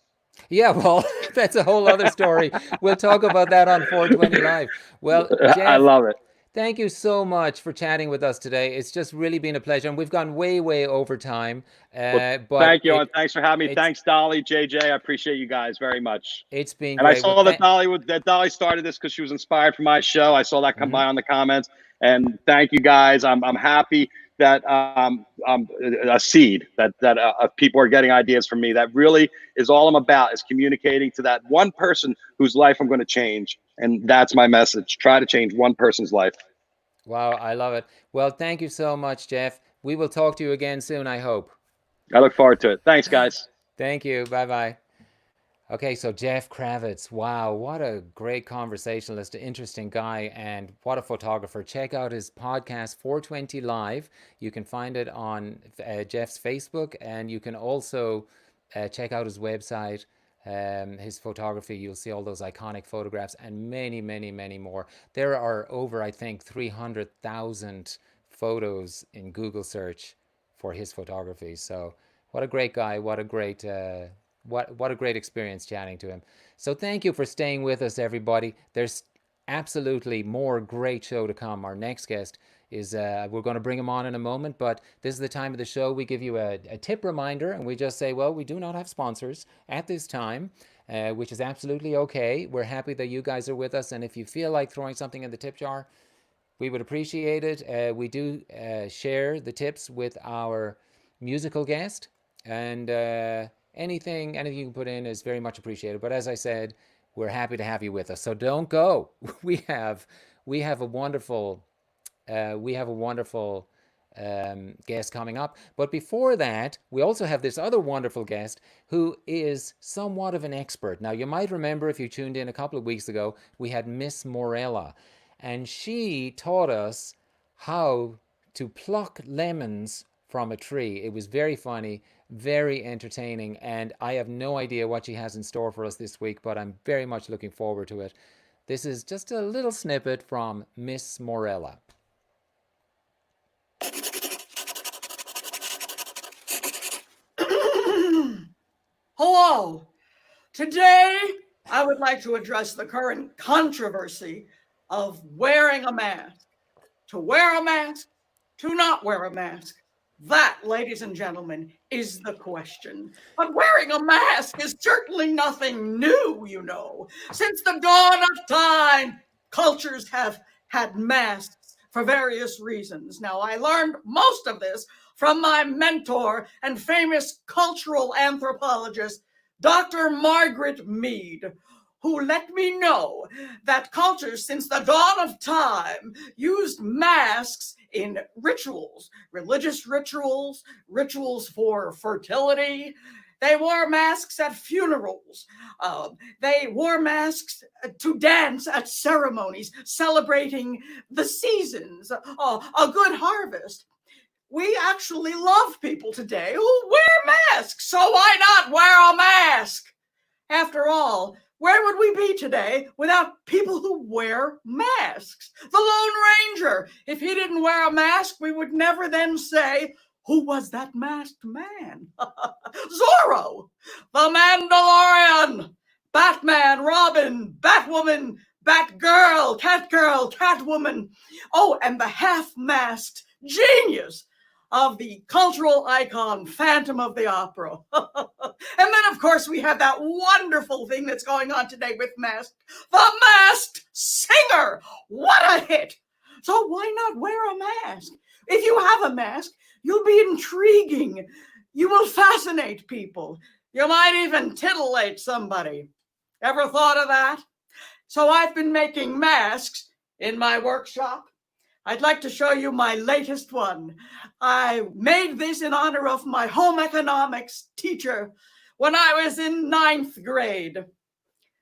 Yeah, well, that's a whole other story. We'll talk about that on 420 Live. Well, Jeff, I love it. Thank you so much for chatting with us today. It's just really been a pleasure, and we've gone way, way over time. But thank you, and thanks for having me. Thanks, Dolly, JJ. I appreciate you guys very much. It's been great. And I saw that Dolly started this because she was inspired from my show. I saw that come by on the comments, and thank you guys. I'm happy that a seed that people are getting ideas from me. That really is all I'm about, is communicating to that one person whose life I'm going to change. And that's my message. Try to change one person's life. Wow, I love it. Well, thank you so much, Jeff. We will talk to you again soon, I hope. I look forward to it. Thanks, guys. Thank you. Bye-bye. Okay, so Jeff Kravitz. Wow, what a great conversationalist, interesting guy, and what a photographer. Check out his podcast, 420 Live. You can find it on Jeff's Facebook, and you can also check out his website, his photography. You'll see all those iconic photographs and many, many, many more. There are over, I think, 300,000 photos in Google search for his photography. So what a great guy. What a great... What a great experience chatting to him. So thank you for staying with us, everybody. There's absolutely more great show to come. Our next guest is, we're going to bring him on in a moment, but this is the time of the show. We give you a tip reminder, and we just say, well, we do not have sponsors at this time, which is absolutely okay. We're happy that you guys are with us, and if you feel like throwing something in the tip jar, we would appreciate it. We do share the tips with our musical guest, and anything you can put in is very much appreciated. But as I said, we're happy to have you with us. So don't go. We have a wonderful guest coming up. But before that, we also have this other wonderful guest who is somewhat of an expert. Now, you might remember, if you tuned in a couple of weeks ago, we had Miss Morella, and she taught us how to pluck lemons from a tree. It was very funny, very entertaining, and I have no idea what she has in store for us this week, but I'm very much looking forward to it. This is just a little snippet from Miss Morella. Hello. Today I would like to address the current controversy of wearing a mask. To wear a mask, to not wear a mask. That, ladies and gentlemen, is the question. But wearing a mask is certainly nothing new, you know. Since the dawn of time, cultures have had masks for various reasons. Now, I learned most of this from my mentor and famous cultural anthropologist, Dr. Margaret Mead, who let me know that cultures since the dawn of time used masks in rituals, religious rituals, rituals for fertility. They wore masks at funerals. They wore masks to dance at ceremonies celebrating the seasons, a good harvest. We actually love people today who wear masks, so why not wear a mask? After all, where would we be today without people who wear masks? The Lone Ranger, if he didn't wear a mask, we would never then say, who was that masked man? Zorro, the Mandalorian, Batman, Robin, Batwoman, Batgirl, Catwoman. Oh, and the half-masked genius of the cultural icon, Phantom of the Opera. And then, of course, we have that wonderful thing that's going on today with Masked, the Masked Singer. What a hit! So why not wear a mask? If you have a mask, you'll be intriguing. You will fascinate people. You might even titillate somebody. Ever thought of that? So I've been making masks in my workshop. I'd like to show you my latest one. I made this in honor of my home economics teacher when I was in 9th grade.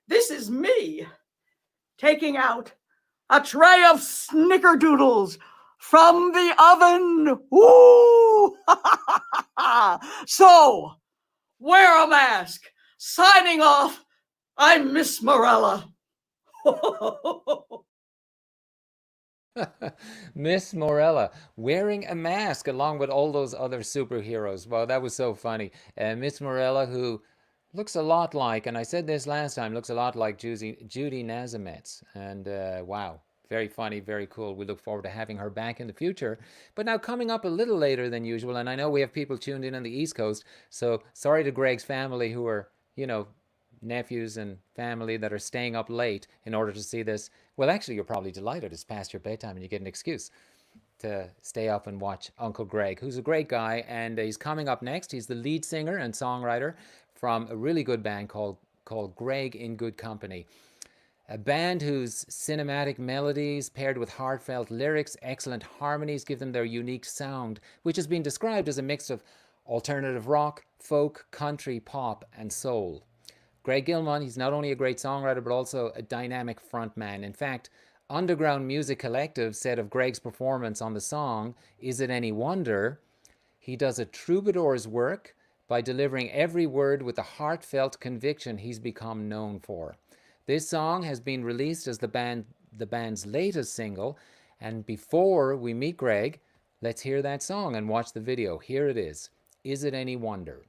This is me taking out a tray of snickerdoodles from the oven. Ooh! So, wear a mask. Signing off, I'm Miss Morella. Miss Morella wearing a mask along with all those other superheroes. Wow, that was so funny. Miss Morella, who looks a lot like, and I said this last time, looks a lot like Judy Nazametz. And wow, very funny, very cool. We look forward to having her back in the future. But now coming up a little later than usual, and I know we have people tuned in on the East Coast, so sorry to Greg's family who are, you know, nephews and family that are staying up late in order to see this. Well, actually, you're probably delighted. It's past your bedtime and you get an excuse to stay up and watch Uncle Greg, who's a great guy, and he's coming up next. He's the lead singer and songwriter from a really good band called Greg in Good Company. A band whose cinematic melodies paired with heartfelt lyrics, excellent harmonies give them their unique sound, which has been described as a mix of alternative rock, folk, country, pop, and soul. Greg Gilman, he's not only a great songwriter, but also a dynamic frontman. In fact, Underground Music Collective said of Greg's performance on the song, Is It Any Wonder? He does a troubadour's work by delivering every word with the heartfelt conviction he's become known for. This song has been released as the band's latest single, and before we meet Greg, let's hear that song and watch the video. Here it is It Any Wonder?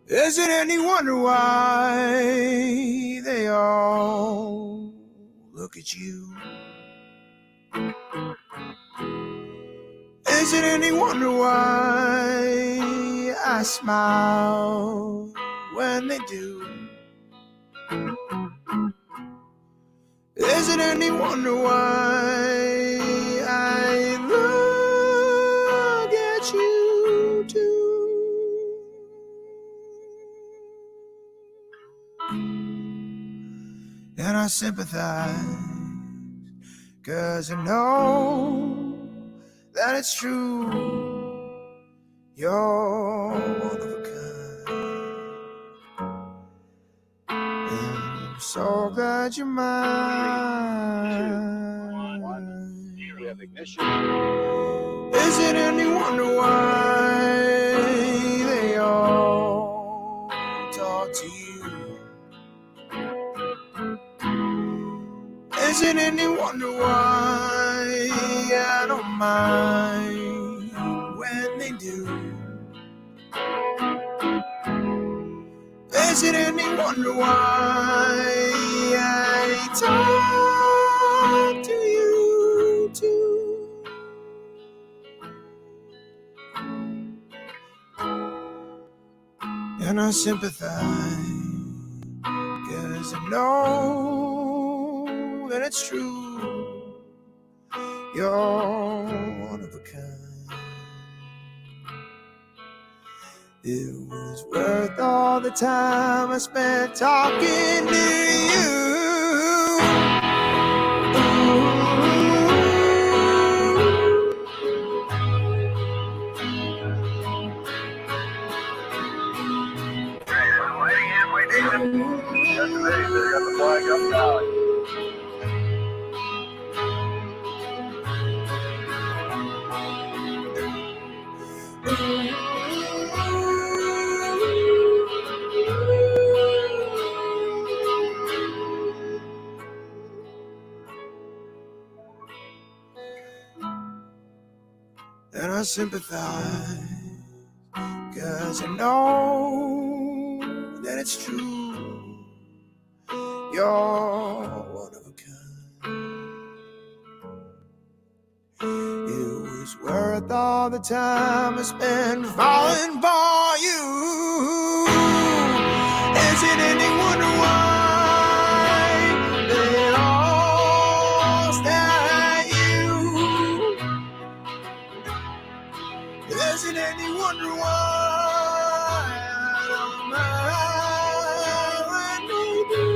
Is it any wonder why they all look at you? Is it any wonder why I smile when they do? Is it any wonder why I look at you too? And I sympathize, 'cause I know that it's true. You're one of a kind, and I'm so glad you're mine. Is it any wonder why they all talk to you? Is it any wonder why I don't mind when they do? Is it any wonder why I talk to you too? And I sympathize, 'cause I know that it's true. You're one of a kind. It was worth all the time I spent talking to you. And I sympathize, 'cause I know that it's true. You're one of a kind. It was worth all the time I spent falling for you. Is it any wonder why they all stare at you? Is it any wonder why I don't mind when they do?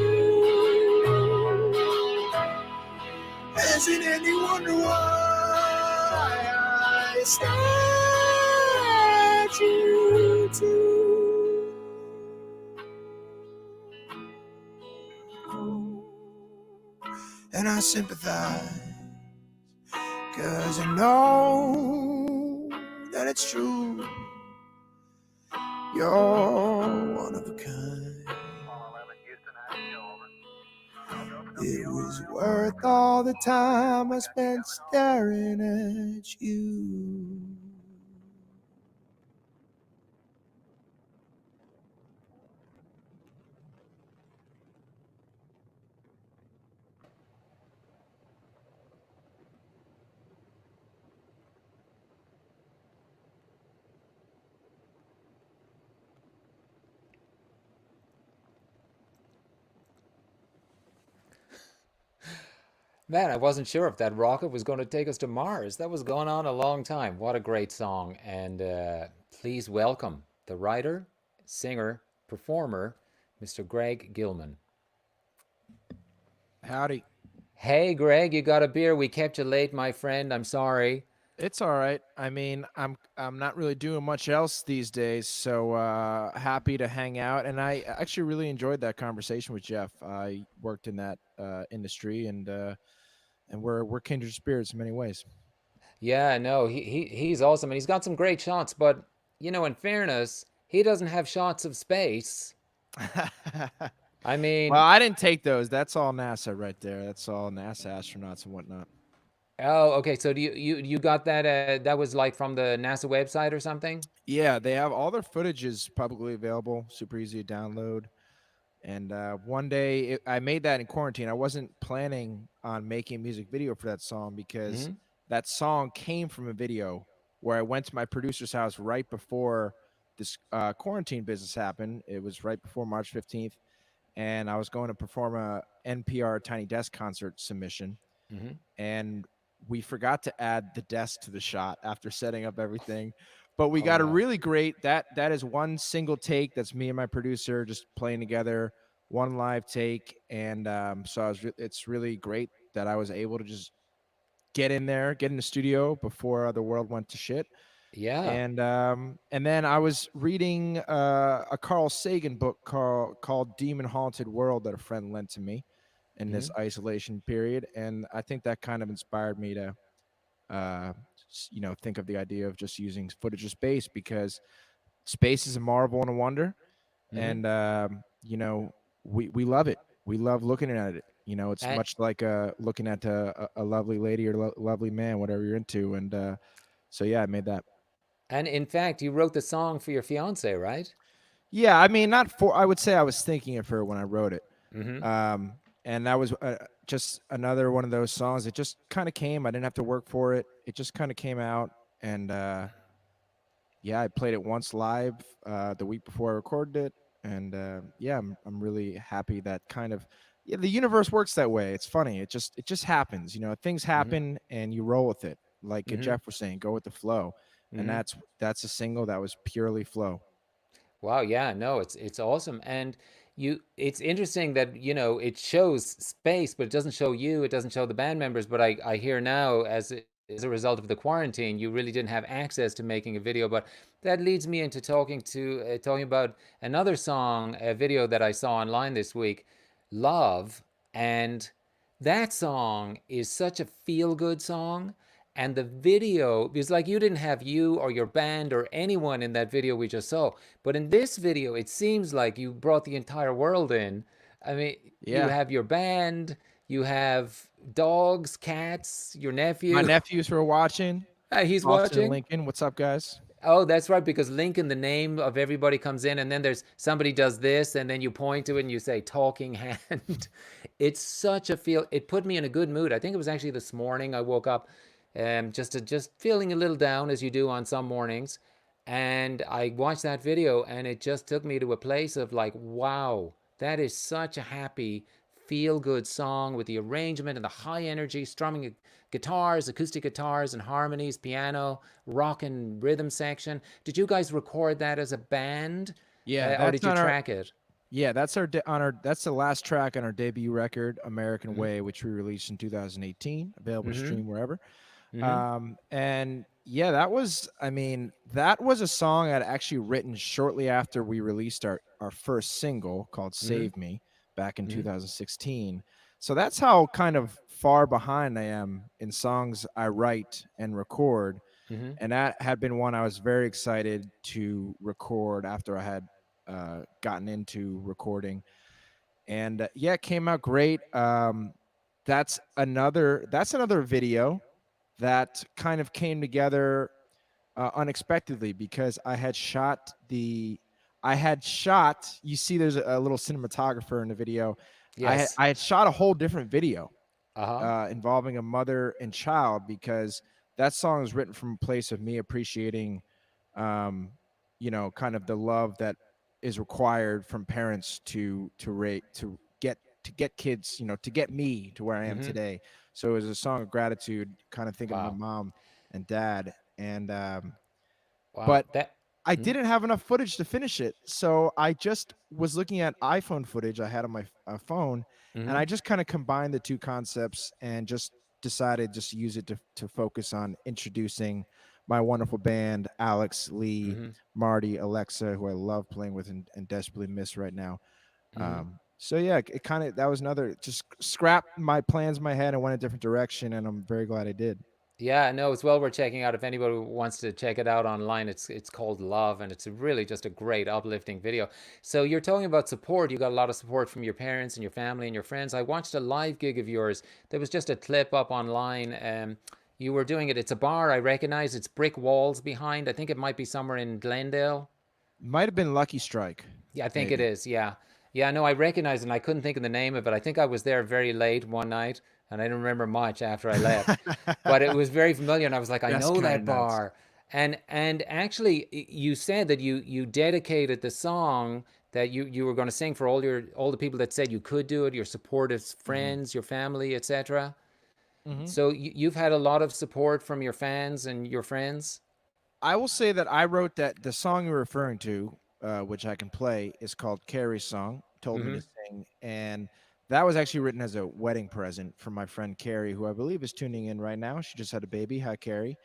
Is it any wonder why I stare at you too? And I sympathize, 'cause I know that it's true. You're one of a kind. It was worth all the time I spent staring at you. Man, I wasn't sure if that rocket was going to take us to Mars. That was going on a long time. What a great song. And please welcome the writer, singer, performer, Mr. Greg Gilman. Howdy. Hey, Greg, you got a beer. We kept you late, my friend. I'm sorry. It's all right. I mean, I'm not really doing much else these days, so happy to hang out. And I actually really enjoyed that conversation with Jeff. I worked in that industry, and we're kindred spirits in many ways. Yeah, no, he's awesome, and he's got some great shots. But you know, in fairness, he doesn't have shots of space. I mean, well, I didn't take those. That's all NASA right there. That's all NASA astronauts and whatnot. Oh, okay. So do you got that? That was like from the NASA website or something? Yeah, they have all their footage is publicly available, super easy to download. And one day I made that in quarantine. I wasn't planning on making a music video for that song because that song came from a video where I went to my producer's house right before this quarantine business happened. It was right before March 15th. And I was going to perform a NPR Tiny Desk concert submission. And we forgot to add the desk to the shot after setting up everything. But we got a really great, that is one single take. That's me and my producer just playing together, one live take. And so it's really great that I was able to just get in the studio before the world went to shit. Yeah. And then I was reading a Carl Sagan book called Demon Haunted World that a friend lent to me in this isolation period. And I think that kind of inspired me to think of the idea of just using footage of space, because space is a marvel and a wonder. And we love it. We love looking at it. You know, it's And, much like looking at a lovely lady or lovely man, whatever you're into. And so, yeah, I made that. and in fact, you wrote the song for your fiance, right? Yeah, I mean, not for. I would say I was thinking of her when I wrote it. Mm-hmm. And that was just another one of those songs. It just kind of came. I didn't have to work for it. It just kind of came out, and yeah, I played it once live the week before I recorded it, and yeah, I'm really happy that kind of yeah, the universe works that way. It's funny. It just happens. You know, things happen, and you roll with it. Like Jeff was saying, go with the flow, and that's a single that was purely flow. Wow, yeah, no, it's awesome. And it's interesting that, it shows space, but it doesn't show you, it doesn't show the band members. But I hear now, as a result of the quarantine, you really didn't have access to making a video. But that leads me into talking about another song, a video that I saw online this week, Love. And that song is such a feel-good song. And the video, because like you didn't have you or your band or anyone in that video we just saw, but in this video, it seems like you brought the entire world in. I mean, you Yeah, have your band, you have dogs, cats, your my nephew. nephews who are watching, He's Austin and watching. Lincoln. What's up, guys? Oh, that's right, because Lincoln, the name of everybody comes in, and then there's somebody does this, and then you point to it and you say talking hand. It's such a feel. It put me in a good mood. I think it was actually this morning I woke up, just feeling a little down as you do on some mornings, and I watched that video, and it just took me to a place of like, wow, that is such a happy, feel good song with the arrangement and the high energy strumming guitars, acoustic guitars and harmonies, piano, rock and rhythm section. Did you guys record that as a band? Yeah, Or that's did you on our. track it? Yeah, that's that's the last track on our debut record, American Mm-hmm. Way, which we released in 2018, available to Mm-hmm. stream wherever. Mm-hmm. And yeah, I mean, that was a song I'd actually written shortly after we released our first single called Mm-hmm. Save Me back in Mm-hmm. 2016. So that's how kind of far behind I am in songs I write and record. Mm-hmm. And that had been one I was very excited to record after I had gotten into recording. And yeah, it came out great. That's another video that kind of came together unexpectedly because you see there's a little cinematographer in the video. Yes. I had shot a whole different video Uh-huh. involving a mother and child because that song is written from a place of me appreciating kind of the love that is required from parents to get kids, to get me to where I am Mm-hmm. today. So it was a song of gratitude, kind of thinking of my Wow. mom and dad. And Wow. but That. I Mhm. didn't have enough footage to finish it. So I just was looking at iPhone footage I had on my phone, and Mhm. I just kind of combined the two concepts and just decided just to use it to focus on introducing my wonderful band, Alex, Lee, Mhm. Marty, Alexa, who I love playing with and desperately miss right now. Mhm. So yeah, it kind of that was another just scrapped my plans in my head and went a different direction, and I'm very glad I did. Yeah, no, it's well worth checking out. If anybody wants to check it out online, it's called Love, and it's really just a great uplifting video. So you're talking about support. You got a lot of support from your parents and your family and your friends. I watched a live gig of yours. There was just a clip up online. You were doing it. It's a bar I recognize. It's brick walls behind. I think it might be somewhere in Glendale. Might have been Lucky Strike, Yeah, I think it maybe. is. Yeah. Yeah, no, I recognize it and I couldn't think of the name of it. I think I was there very late one night and I didn't remember much after I left. But it was very familiar and I was like, I Best know kind that nuts. bar. And actually you said that you dedicated the song that you were going to sing for all the people that said you could do it, your supportive Hmm. friends, your family, etc. Hmm. So you've had a lot of support from your fans and your friends. I will say that I wrote that the song you're referring to, which I can play, is called Carrie's Song, Told Me to Mhm. Sing. And that was actually written as a wedding present from my friend Carrie, who I believe is tuning in right now. She just had a baby. Hi, Carrie.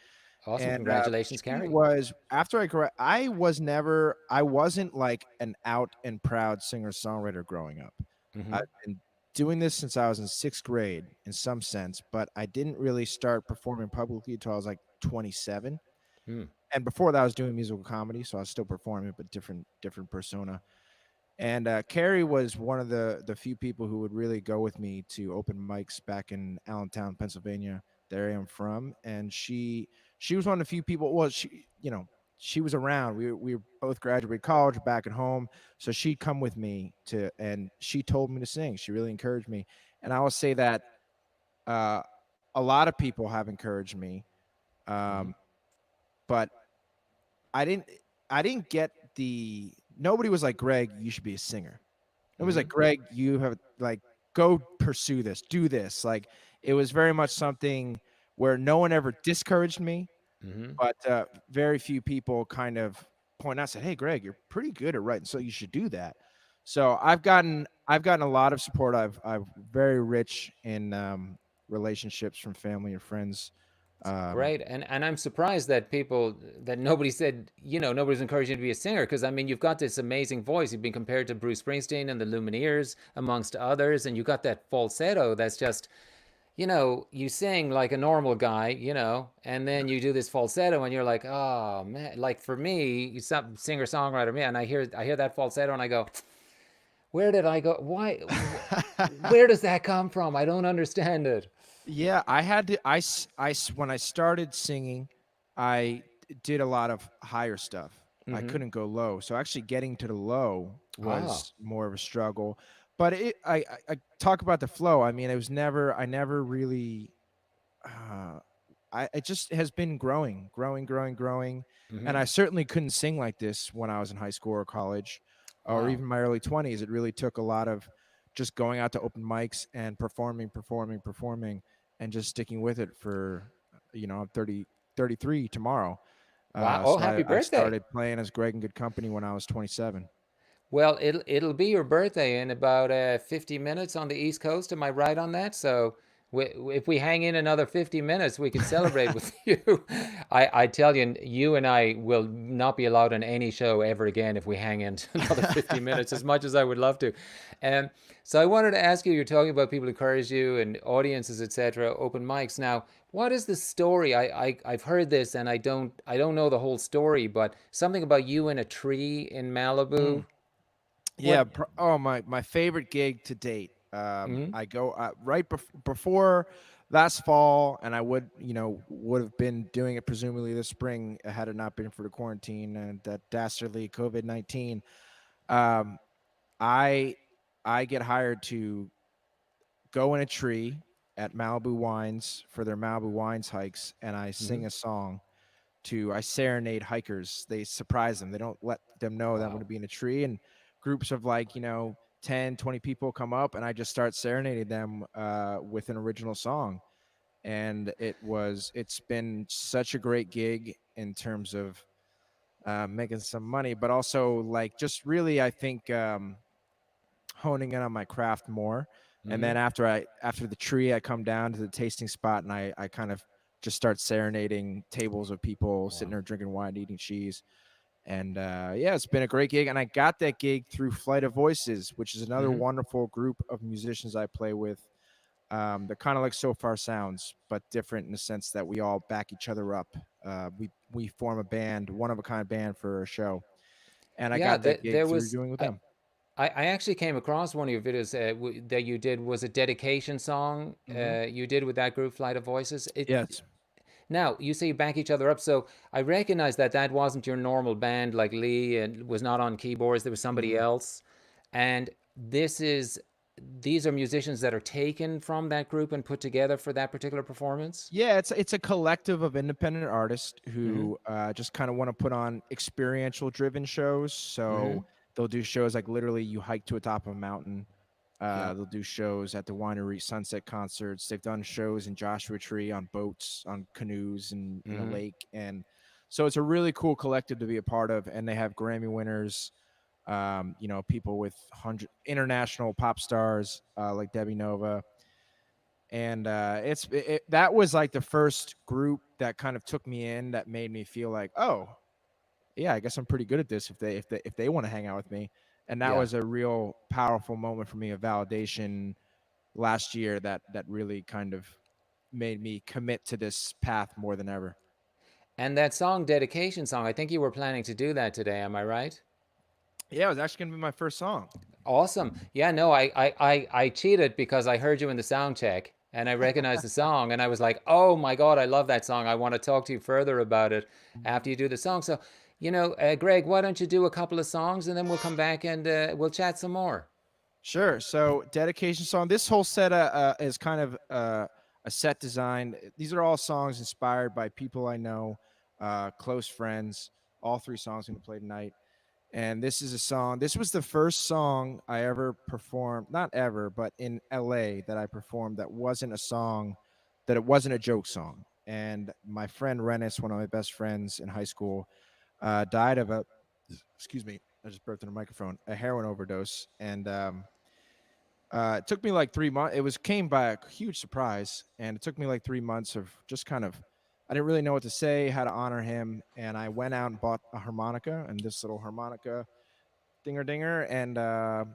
Awesome. And Congratulations, she Carrie. was, after I wasn't like an out and proud singer songwriter growing up. I've Mhm. been doing this since I was in sixth grade in some sense, but I didn't really start performing publicly until I was like 27. Mm. And before that, I was doing musical comedy, so I was still performing, but different persona. And Carrie was one of the few people who would really go with me to open mics back in Allentown, Pennsylvania, the area I'm from. And she was one of the few people. Well, she was around. We both graduated college back at home, so she'd come with me and she told me to sing. She really encouraged me, and I will say that uh, a lot of people have encouraged me, but I didn't I didn't get nobody was like, Greg, you should be a singer. It was like, Greg, you have like, go pursue this, do this. Like, it was very much something where no one ever discouraged me, but very few people kind of point out, said, hey, Greg, you're pretty good at writing, so you should do that. So I've gotten a lot of support. I've very rich in relationships from family and friends. Great, and I'm surprised that nobody said, nobody's encouraging you to be a singer, because I mean, you've got this amazing voice. You've been compared to Bruce Springsteen and the Lumineers, amongst others, and you got that falsetto that's just, you sing like a normal guy, and then you do this falsetto, and you're like, oh man, like for me, some singer-songwriter, man, I hear that falsetto, and I go, where did I go? Why? Where does that come from? I don't understand it. Yeah, I had to. When I started singing, I did a lot of higher stuff. I couldn't go low, so actually getting to the low was more of a struggle. But I talk about the flow. I mean, it was never. I never really. It just has been growing, and I certainly couldn't sing like this when I was in high school or college, or even my early 20s. It really took a lot of just going out to open mics and performing, and just sticking with it for, I'm 33 tomorrow. Wow! Oh, So happy birthday! I started playing as Greg in Good Company when I was 27. Well, it'll be your birthday in about 50 minutes on the East Coast. Am I right on that? So if we hang in another 50 minutes, we can celebrate with you. I tell you, you and I will not be allowed on any show ever again if we hang in another 50 minutes, as much as I would love to. So I wanted to ask you, you're talking about people encourage you and audiences, etc., open mics. Now, what is the story? I've heard this and I don't know the whole story, but something about you in a tree in Malibu. Yeah. My favorite gig to date. I go right before last fall, and I would have been doing it presumably this spring had it not been for the quarantine and that dastardly COVID-19. I get hired to go in a tree at Malibu Wines for their Malibu Wines hikes, and I sing a song. I serenade hikers. They surprise them. They don't let them know that I'm going to be in a tree, and groups of 10, 20 people come up, and I just start serenading them with an original song. And it's been such a great gig in terms of making some money, but also just really, I think, honing in on my craft more. And then after the tree, I come down to the tasting spot, and I kind of just start serenading tables of people sitting there drinking wine, eating cheese. And it's been a great gig. And I got that gig through Flight of Voices, which is another wonderful group of musicians I play with. They're kind of like So Far Sounds, but different in the sense that we all back each other up. We form a band, one of a kind band for a show. And I got that gig through doing with them. I actually came across one of your videos that you did, was a dedication song you did with that group, Flight of Voices. Yes. Now, you say you back each other up, so I recognize that wasn't your normal band, like Lee and was not on keyboards, there was somebody else. And these are musicians that are taken from that group and put together for that particular performance? Yeah, it's a collective of independent artists who just kind of want to put on experiential driven shows. So they'll do shows like literally you hike to the top of a mountain. They'll do shows at the winery, sunset concerts. They've done shows in Joshua Tree on boats, on canoes, and in a lake. And so it's a really cool collective to be a part of. And they have Grammy winners, people with international pop stars like Debbie Nova. And that was like the first group that kind of took me in, that made me feel like, oh, yeah, I guess I'm pretty good at this if they want to hang out with me. And that was a real powerful moment for me of validation last year that really kind of made me commit to this path more than ever. And that song, dedication song, I think you were planning to do that today. Am I right? Yeah, it was actually gonna be my first song. Awesome. Yeah, no, I cheated because I heard you in the sound check and I recognized the song and I was like, oh my God, I love that song. I want to talk to you further about it after you do the song. So, Greg, why don't you do a couple of songs and then we'll come back and we'll chat some more. Sure. So, dedication song. This whole set is kind of a set design. These are all songs inspired by people I know, close friends. All 3 songs I'm going to play tonight. And this is a song. This was the first song I ever performed, not ever, but in LA that I performed that wasn't a song, that it wasn't a joke song. And my friend Rennis, one of my best friends in high school, died of excuse me, I just burped in a microphone, a heroin overdose. And it took me like 3 months. Came by a huge surprise. And it took me like 3 months of just kind of, I didn't really know what to say, how to honor him. And I went out and bought a harmonica, and this little harmonica dinger, and I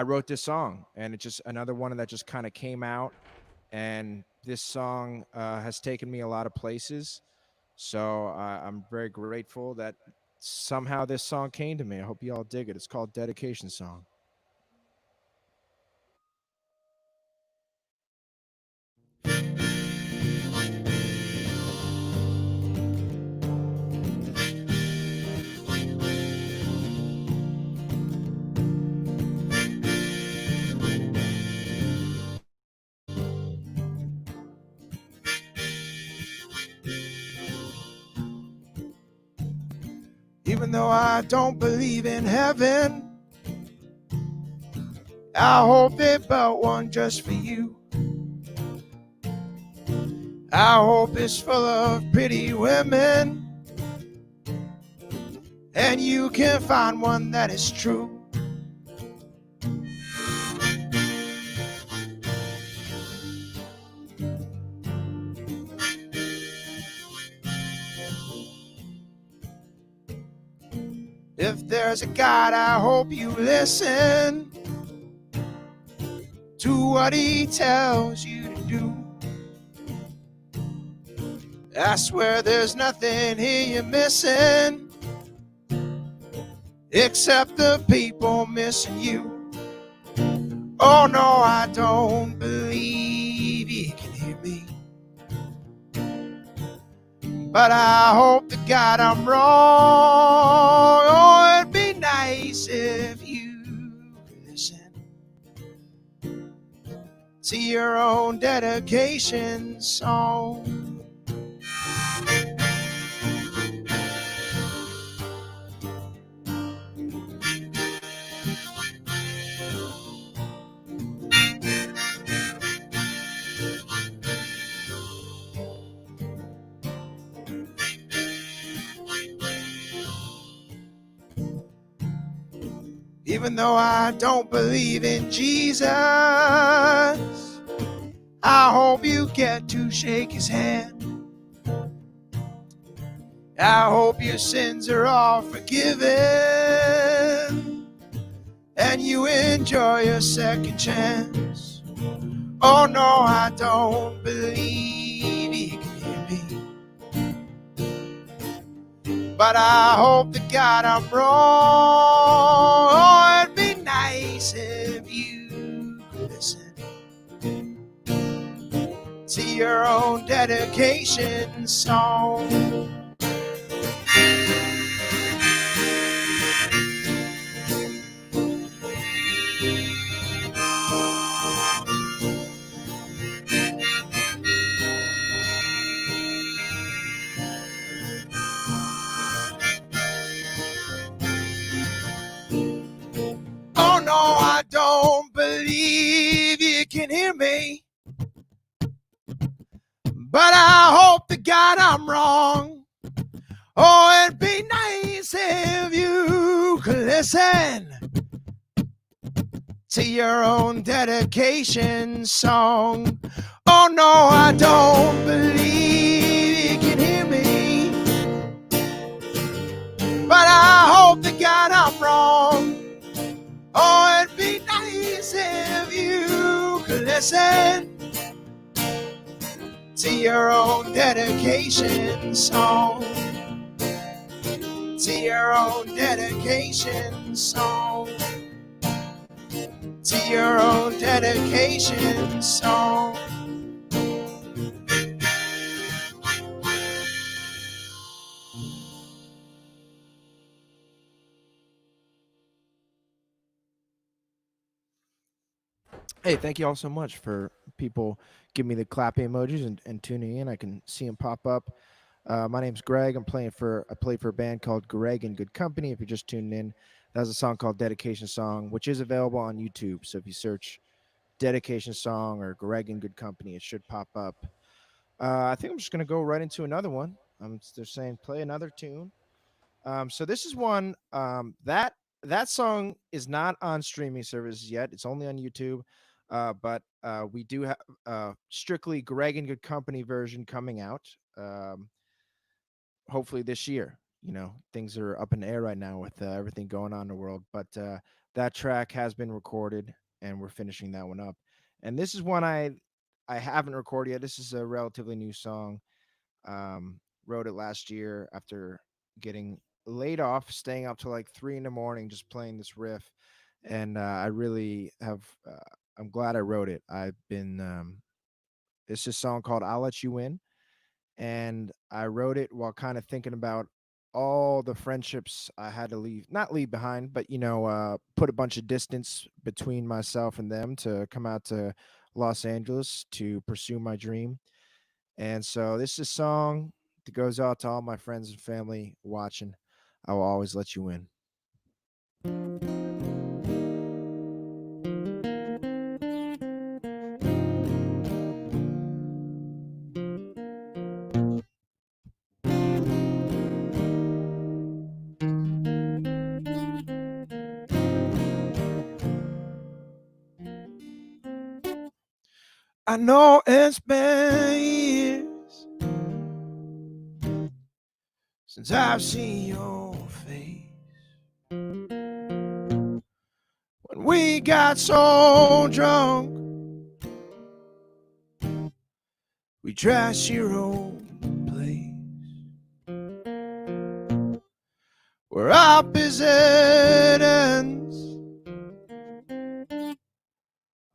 wrote this song, and it's just another one that just kind of came out. And this song has taken me a lot of places. So I'm very grateful that somehow this song came to me. I hope you all dig it. It's called Dedication Song. Even though I don't believe in heaven, I hope they built one just for you. I hope it's full of pretty women, and you can find one that is true. If there's a God, I hope you listen to what he tells you to do. I swear there's nothing here you're missing, except the people missing you. Oh no, I don't believe you can hear me, but I hope to God I'm wrong. Oh, it'd be nice if you could listen to your own dedication song. Even though I don't believe in Jesus, I hope you get to shake his hand. I hope your sins are all forgiven and you enjoy your second chance. Oh no, I don't believe you can hear me, but I hope to God I'm wrong. Oh, it'd be nice if you could listen to your own dedication song. Oh no, I don't believe you can hear me, but I hope to God I'm wrong. Oh, it'd be nice if you could listen to your own dedication song. Oh no, I don't believe you can hear me, but I hope to God I'm wrong. Oh, it'd be nice if you could listen to your own dedication song. to your own dedication song. To your own dedication song. Hey, thank you all so much for people giving me the clapping emojis and tuning in. I can see them pop up. My name's Greg. I play for a band called Greg and Good Company. If you're just tuning in, that was a song called Dedication Song, which is available on YouTube. So if you search Dedication Song or Greg and Good Company, it should pop up. I think I'm just going to go right into another one. They're saying play another tune. So this is one that song is not on streaming services yet. It's only on YouTube. But we do have strictly Greg and Good Company version coming out. Hopefully this year. You know, things are up in the air right now with everything going on in the world. But that track has been recorded, and we're finishing that one up. And this is one I haven't recorded yet. This is a relatively new song. Wrote it last year after getting laid off, staying up till like 3 a.m, just playing this riff. And I really have. I'm glad I wrote it. I've been. It's a song called "I'll Let You In," and I wrote it while kind of thinking about all the friendships I had to not leave behind, but put a bunch of distance between myself and them to come out to Los Angeles to pursue my dream. And so this is a song that goes out to all my friends and family watching. I will always let you in. I know it's been years since I've seen your face. When we got so drunk, we trashed your old place. We're opposite ends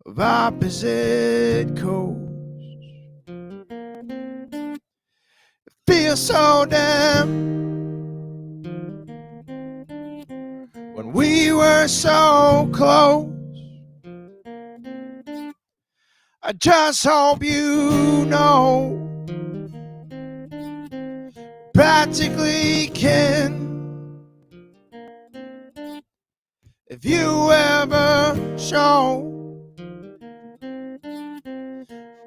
of opposite coasts. It feels so damn when we were so close. I just hope you know, practically kin. If you ever show,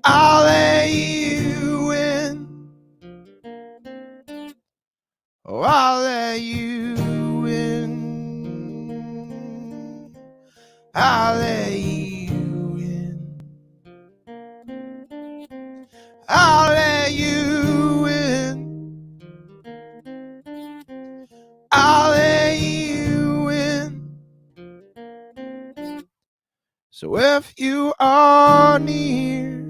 I'll let you in. Oh, I'll let you in. I'll let you in. I'll let you in. I'll let you in. So if you are near,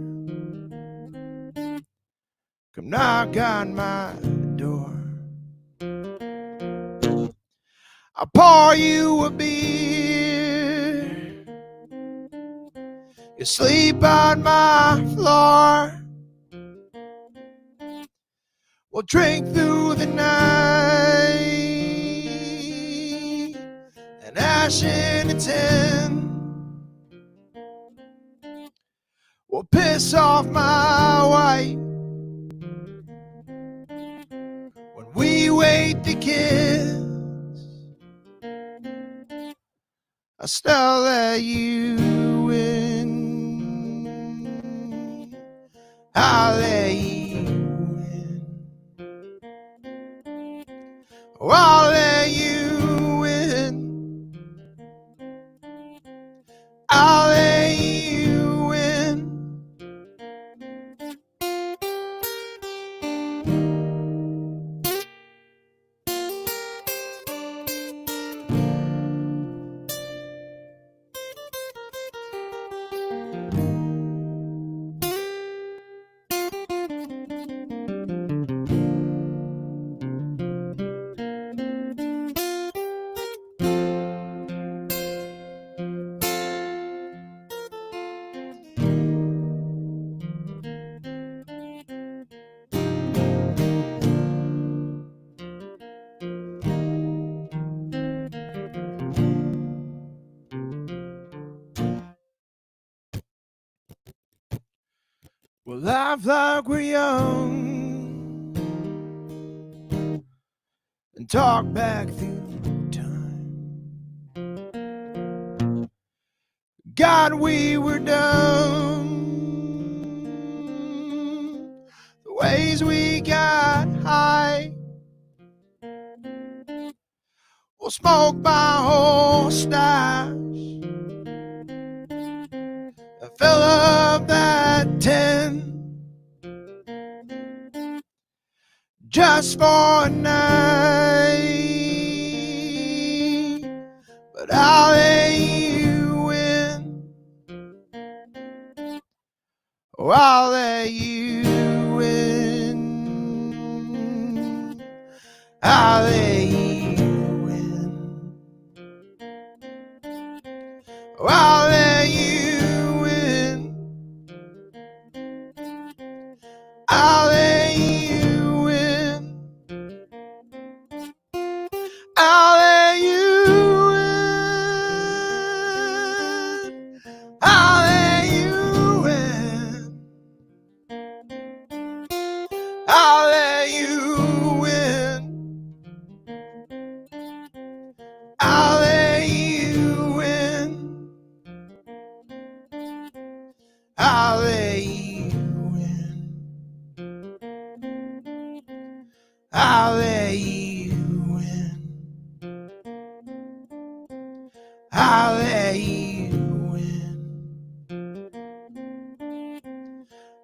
come knock on my door. I'll pour you a beer. You sleep on my floor. We'll drink through the night, an ash in a tin. We'll piss off my wife when we wait the kids. I still let you in. I'll let you in. Oh, I'll let you in. I'll let you in. We'll laugh like we're young and talk back through time. God, we were dumb. The ways we got high. We'll smoke my whole stash and fill up that tin just for a night. But I'll let you in. Oh, I'll let you in. I'll let you in. Oh, I'll let you in. I'll let you in. I'll let you in. I'll let you in. I'll let you in. I'll let you in. I'll let you in. I'll let you in. I'll let you in.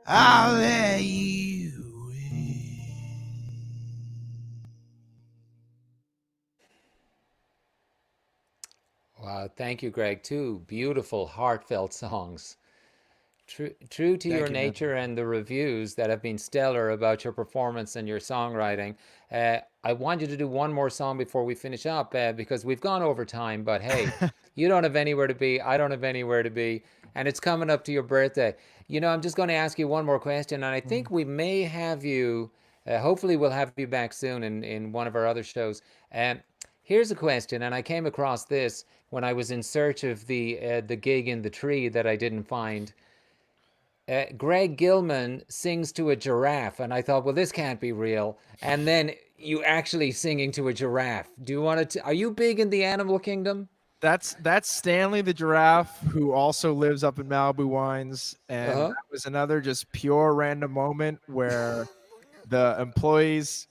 I'll let you in. Wow, thank you, Greg. Two beautiful, heartfelt songs. True to your Thank you, man. nature and the reviews that have been stellar about your performance and your songwriting. I want you to do one more song before we finish up because we've gone over time. But hey, you don't have anywhere to be. I don't have anywhere to be. And it's coming up to your birthday. You know, I'm just going to ask you one more question. And I think we may have you, hopefully, we'll have you back soon in one of our other shows. Um, Here's a question. And I came across this when I was in search of the gig in the tree that I didn't find. Greg Gilman sings to a giraffe, and I thought, well, this can't be real. And then you actually singing to a giraffe. Do you want to? Are you big in the animal kingdom? That's Stanley the giraffe, who also lives up in Malibu Wines, and Uh that was another just pure random moment where the employees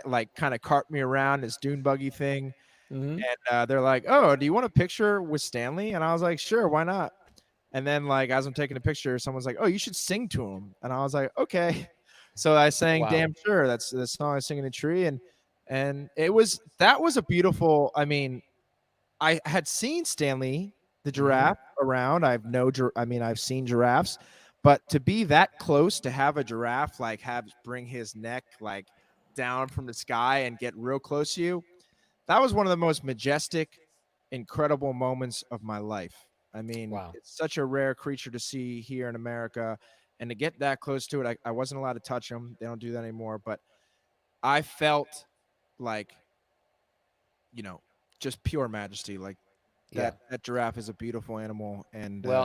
like kind of cart me around this dune buggy thing, huh. Mm-hmm. and they're like, "Oh, do you want a picture with Stanley?" And I was like, "Sure, why not?" And then like as I'm taking a picture, someone's like, "Oh, you should sing to him," and I was like, "Okay." So I sang Wow. "Damn Sure." That's the song I sing in a tree, and that was a beautiful. I mean, I had seen Stanley the Mm-hmm. giraffe around. I've seen giraffes, but to be that close to have a giraffe like have bring his neck like down from the sky and get real close to you, that was one of the most majestic, incredible moments of my life. I mean, Wow. it's such a rare creature to see here in America, and to get that close to it, I wasn't allowed to touch them. They don't do that anymore, but I felt like, you know, just pure majesty. Like Yeah. that giraffe is a beautiful animal, and Well,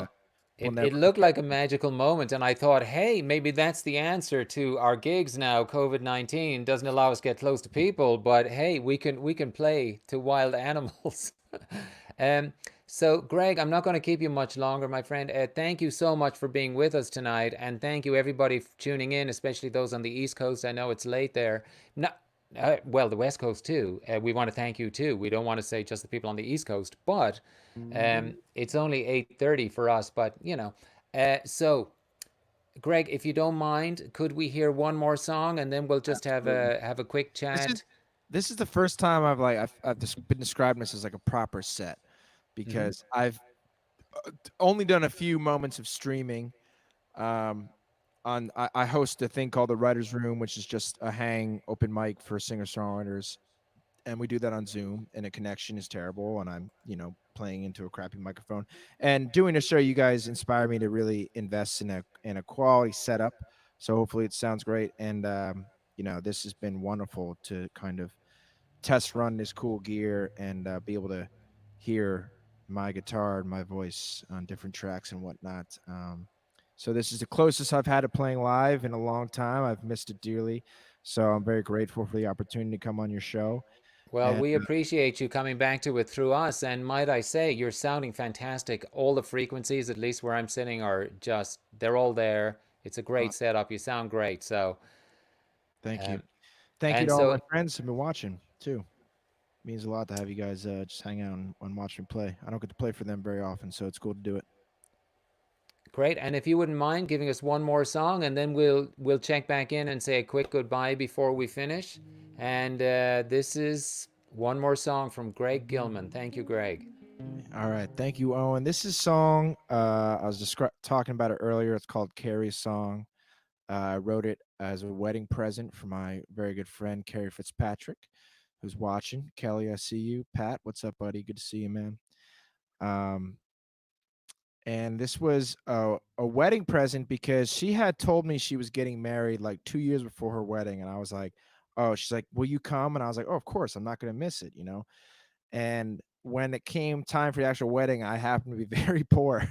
we'll it never looked forget. like a magical moment, and I thought, hey, maybe that's the answer to our gigs now. COVID-19 doesn't allow us to get close to people, but hey, we can play to wild animals. um, so, Greg, I'm not going to keep you much longer, my friend. Thank you so much for being with us tonight, and thank you everybody for tuning in, especially those on the East Coast. I know it's late there. No, well, the West Coast too. We want to thank you too. We don't want to say just the people on the East Coast, but it's only 8:30 for us. But you know, so Greg, if you don't mind, could we hear one more song and then we'll just Absolutely. have a quick This is chat? this is the first time I've been describing this as like a proper set, Mm-hmm. because I've only done a few moments of streaming. Um, I host a thing called the Writers Room, which is just a hang open mic for singer songwriters, and we do that on Zoom, and the connection is terrible, and I'm playing into a crappy microphone. And doing a show, you guys inspire me to really invest in a quality setup. So hopefully it sounds great, and this has been wonderful to kind of test run this cool gear and be able to hear my guitar and my voice on different tracks and whatnot. So this is the closest I've had to playing live in a long time. I've missed it dearly. So I'm very grateful for the opportunity to come on your show. Well, And we appreciate you coming back to it through us. And might I say, you're sounding fantastic. All the frequencies, at least where I'm sitting, are just, they're all there. It's a great setup. You sound great. So thank you. Thank you to all my friends who've been watching, too. It means a lot to have you guys just hang out and watch me play. I don't get to play for them very often, so it's cool to do it. Great. And if you wouldn't mind giving us one more song, and then we'll check back in and say a quick goodbye before we finish. And this is one more song from Greg Gilman. Thank you, Greg. All right. Thank you, Owen. This is a song, I was talking about it earlier. It's called Carrie's Song. I wrote it as a wedding present for my very good friend, Carrie Fitzpatrick, who's watching. Kelly, I see you. Pat, what's up, buddy? Good to see you, man. And this was a wedding present because she had told me she was getting married like 2 years before her wedding. And I was like, oh, she's like, will you come? And I was like, oh, of course, I'm not going to miss it, you know? And when it came time for the actual wedding, I happened to be very poor.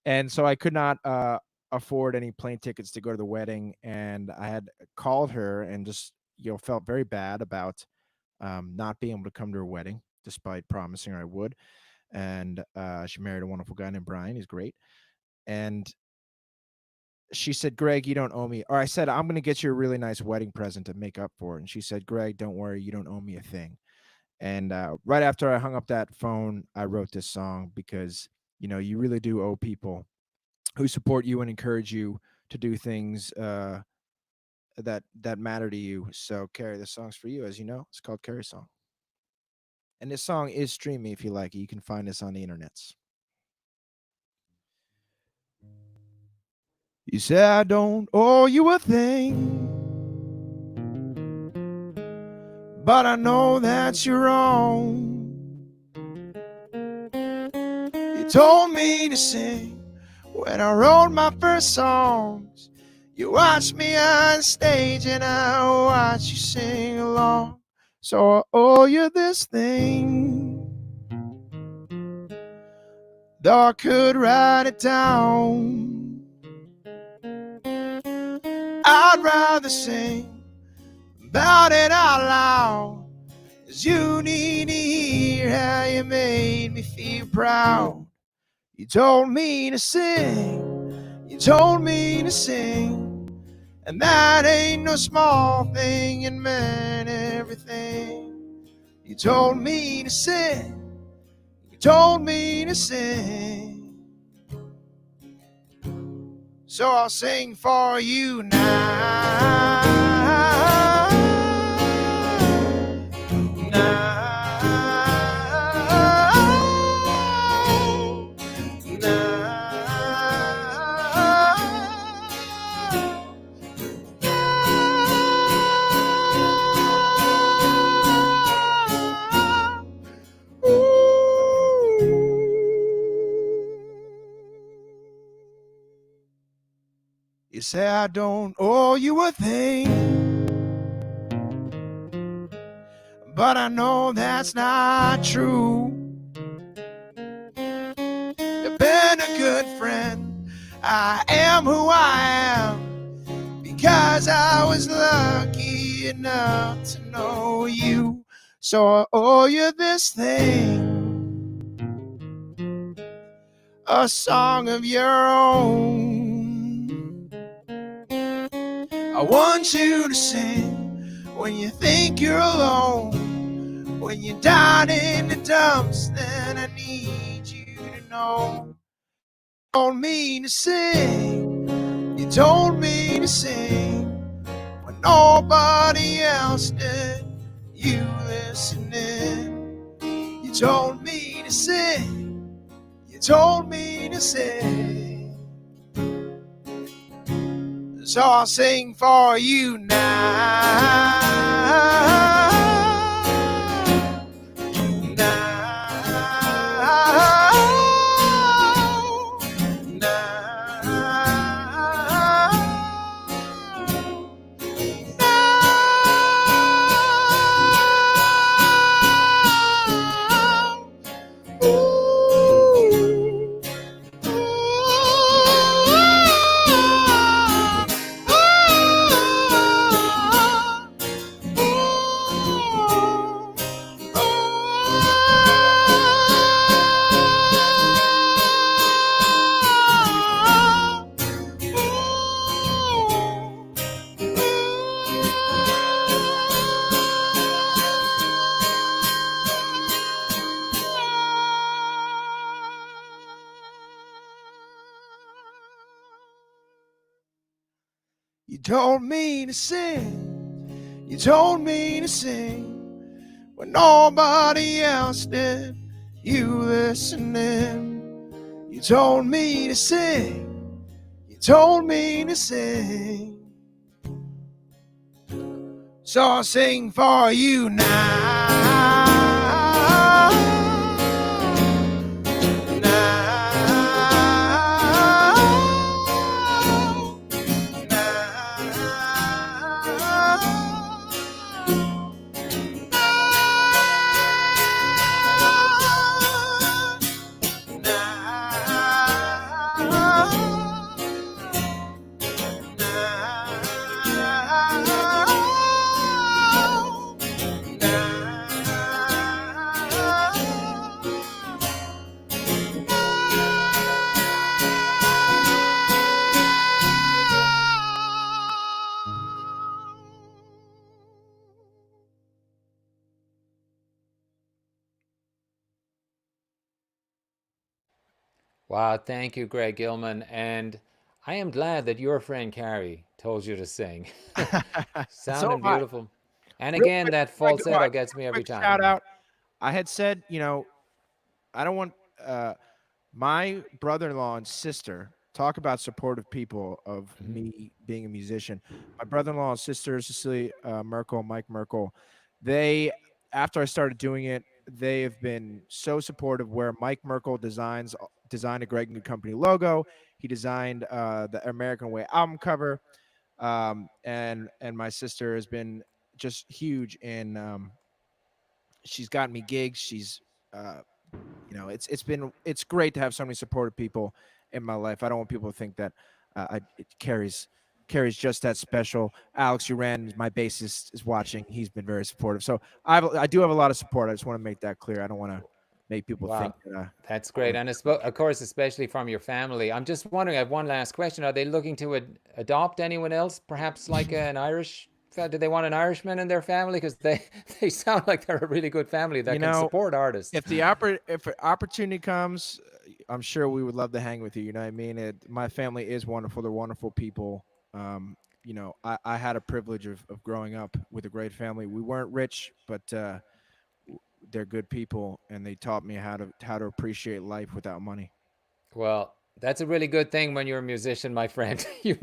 And so I could not afford any plane tickets to go to the wedding. And I had called her and just, felt very bad about not being able to come to her wedding, despite promising her I would. And she married a wonderful guy named Brian. He's great. And she said, Greg, you don't owe me. Or I said, I'm going to get you a really nice wedding present to make up for it. And she said, Greg, don't worry. You don't owe me a thing. And right after I hung up that phone, I wrote this song because, you really do owe people who support you and encourage you to do things that matter to you. So, Carrie, this song's for you. As you know, it's called Carrie's Song. And this song is streaming if you like it. You can find this on the internets. You say I don't owe you a thing, but I know that you're wrong. You told me to sing when I wrote my first songs. You watched me on stage and I watched you sing along. So I owe you this thing, though I could write it down. I'd rather sing about it out loud, 'cause you need to hear how you made me feel proud. You told me to sing, you told me to sing, and that ain't no small thing, it meant everything. You told me to sing, you told me to sing, so I'll sing for you now. You say I don't owe you a thing, but I know that's not true. You've been a good friend. I am who I am because I was lucky enough to know you. So I owe you this thing, a song of your own. I want you to sing when you think you're alone. When you're down in the dumps, then I need you to know. You told me to sing, you told me to sing, when nobody else did. You listening. You told me to sing, you told me to sing, so I'll sing for you now. You told me to sing, you told me to sing when nobody else did. You listening, you told me to sing, you told me to sing. So I'll sing for you now. Wow, thank you, Greg Gilman. And I am glad that your friend Carrie told you to sing. So Sounding am I. beautiful. And Real again, quick, that before I go, falsetto gets me every quick time. shout out. I had said, you know, I don't want my brother-in-law and sister, talk about supportive people of me being a musician. My brother-in-law and sister, Cecilia Merkel, Mike Merkel, they, after I started doing it, they have been so supportive. Where Mike Merkel designed a Greg and Good Company logo. He designed the American Way album cover, and my sister has been just huge in. She's gotten me gigs. She's you know, it's great to have so many supportive people in my life. I don't want people to think that it carries just that special. Alex Uran, my bassist, is watching. He's been very supportive. So I do have a lot of support. I just want to make that clear. I don't want to make people think Wow, that. that's great. And of course, especially from your family. I'm just wondering, I have one last question. Are they looking to adopt anyone else, perhaps like an Irish? Do they want an Irishman in their family? Because they sound like they're a really good family that can support artists. If an opportunity comes, I'm sure we would love to hang with you. You know what I mean? My family is wonderful. They're wonderful people. You know, I had a privilege of growing up with a great family. We weren't rich, but they're good people, and they taught me how to appreciate life without money. Well, that's a really good thing when you're a musician, my friend. You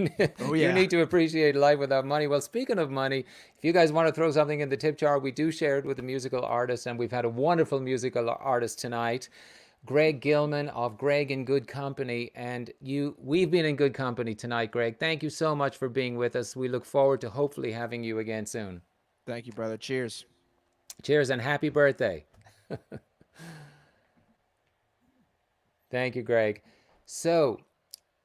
yeah. need to appreciate life without money. Well, speaking of money, if you guys want to throw something in the tip jar, we do share it with the musical artists, and we've had a wonderful musical artist tonight, Greg Gilman of Greg in Good Company. And we've been in good company tonight, Greg. Thank you so much for being with us. We look forward to hopefully having you again soon. Thank you, brother. Cheers. Cheers, and happy birthday. Thank you, Greg. So,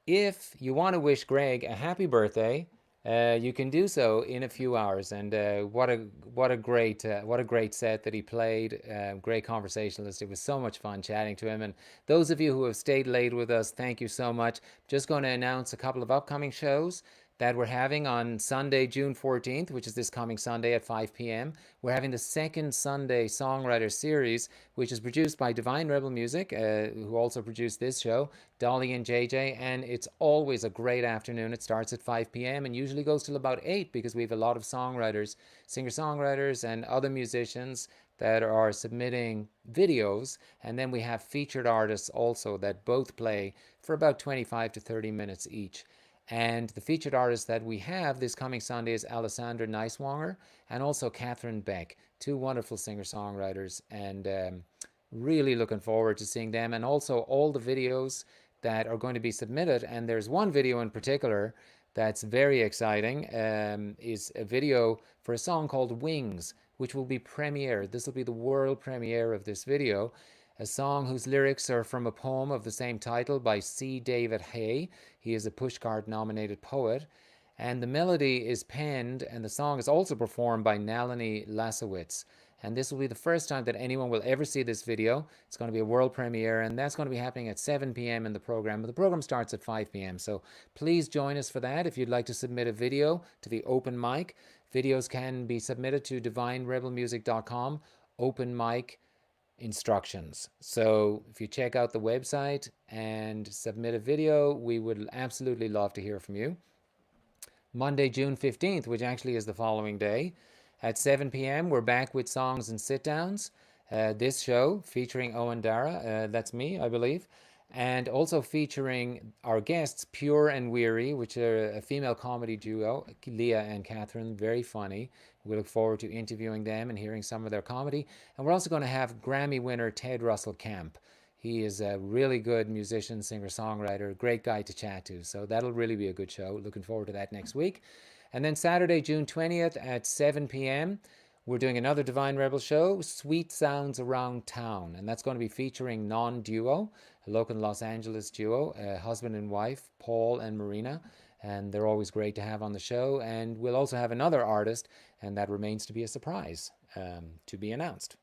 if you want to wish Greg a happy birthday, you can do so in a few hours. And what a great set that he played. Great conversationalist. It was so much fun chatting to him. And those of you who have stayed late with us, thank you so much. Just going to announce a couple of upcoming shows that we're having on Sunday, June 14th, which is this coming Sunday at 5 p.m. We're having the second Sunday Songwriter Series, which is produced by Divine Rebel Music, who also produced this show, Dolly and JJ, and it's always a great afternoon. It starts at 5 p.m. and usually goes till about 8 because we have a lot of songwriters, singer-songwriters, and other musicians that are submitting videos, and then we have featured artists also that both play for about 25 to 30 minutes each. And the featured artists that we have this coming Sunday is Alessandra Neiswanger and also Catherine Beck, two wonderful singer-songwriters, and really looking forward to seeing them. And also all the videos that are going to be submitted. And there's one video in particular that's very exciting, is a video for a song called Wings, which will be premiered. This will be the world premiere of this video. A song whose lyrics are from a poem of the same title by C. David Hay. He is a Pushcart-nominated poet. And the melody is penned, and the song is also performed by Nalini Lasowitz. And this will be the first time that anyone will ever see this video. It's going to be a world premiere, and that's going to be happening at 7 p.m. in the program. But the program starts at 5 p.m. So please join us for that. If you'd like to submit a video to the open mic, videos can be submitted to divinerebelmusic.com, open mic instructions. So if you check out the website and submit a video, we would absolutely love to hear from you. Monday, June 15th, which actually is the following day. At 7 p.m., we're back with songs and sit-downs. This show featuring Owen Dara, that's me, I believe, and also featuring our guests, Pure and Weary, which are a female comedy duo, Leah and Catherine, very funny. We look forward to interviewing them and hearing some of their comedy. And we're also going to have Grammy winner Ted Russell Camp. He is a really good musician, singer-songwriter, great guy to chat to. So that'll really be a good show. Looking forward to that next week. And then Saturday, June 20th at 7 p.m., we're doing another Divine Rebel show, Sweet Sounds Around Town. And that's going to be featuring Non-Duo, a local Los Angeles duo, husband and wife, Paul and Marina. And they're always great to have on the show. And we'll also have another artist, and that remains to be a surprise to be announced.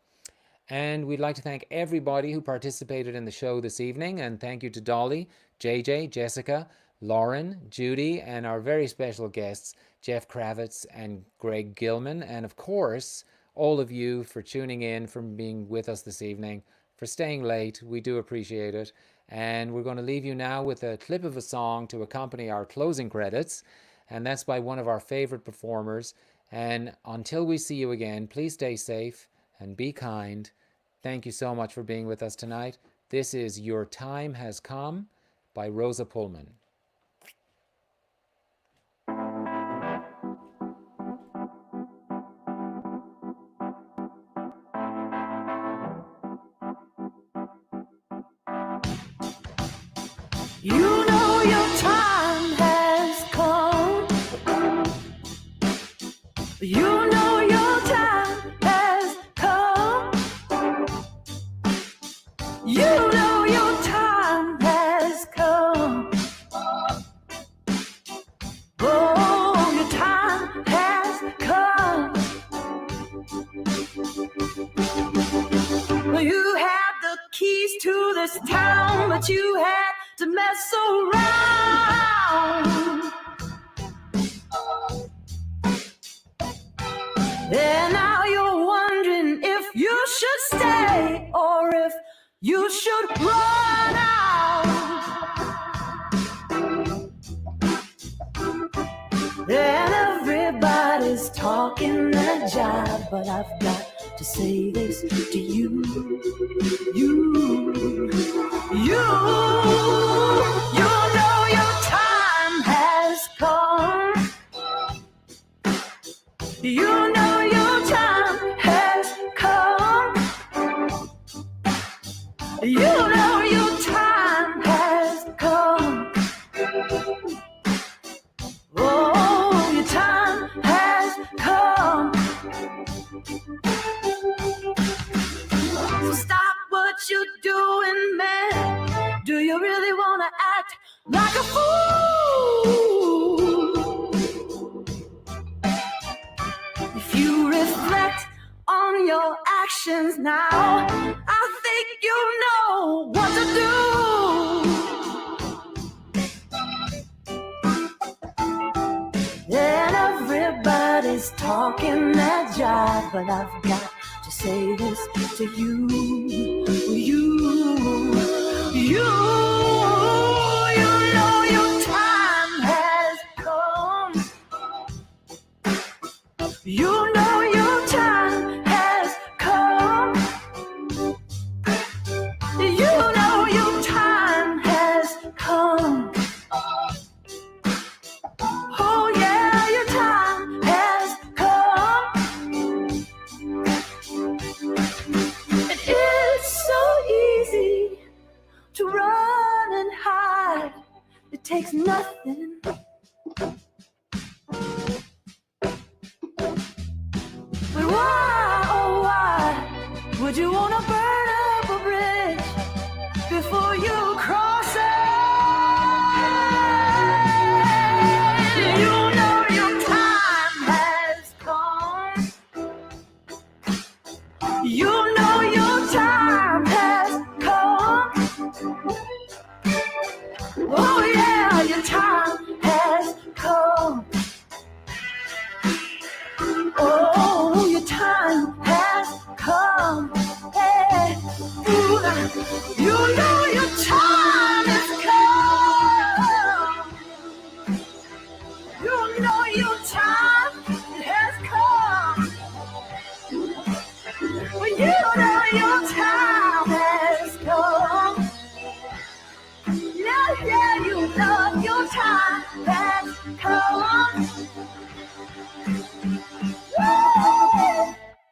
And we'd like to thank everybody who participated in the show this evening. And thank you to Dolly, JJ, Jessica, Lauren, Judy, and our very special guests, Jeff Kravitz and Greg Gilman. And of course, all of you for tuning in, for being with us this evening, for staying late. We do appreciate it. And we're going to leave you now with a clip of a song to accompany our closing credits. And that's by one of our favorite performers. And until we see you again, please stay safe and be kind. Thank you so much for being with us tonight. This is Your Time Has Come by Rosa Pullman. You know your time has come. You know your time has come. You know your time has come. Oh, your time has come. You had the keys to this town, but you had to mess around. And now you're wondering if you should stay or if you should run out. And everybody's talking that jive, but I've got to say this to you. You know your time has come. You know your time has come. You know your time has come. Oh, your time has come. So stop what you're doing, man. Do you really want to act like a fool? If you reflect on your actions now, I think you know what to do. And everybody's talking that jive, but I've got to say this to you. You know your time has come. You know your time has come. You know your time has come. Oh yeah, your time has come. It is so easy to run and hide. It takes nothing. But why, oh why, would you want to burn up a bridge before you cross it? You know your time has come. You know your time has come. Oh yeah, your time has come. Oh, your time has come. Hey, ooh, you know your time has come. You know love your time. Let's go on.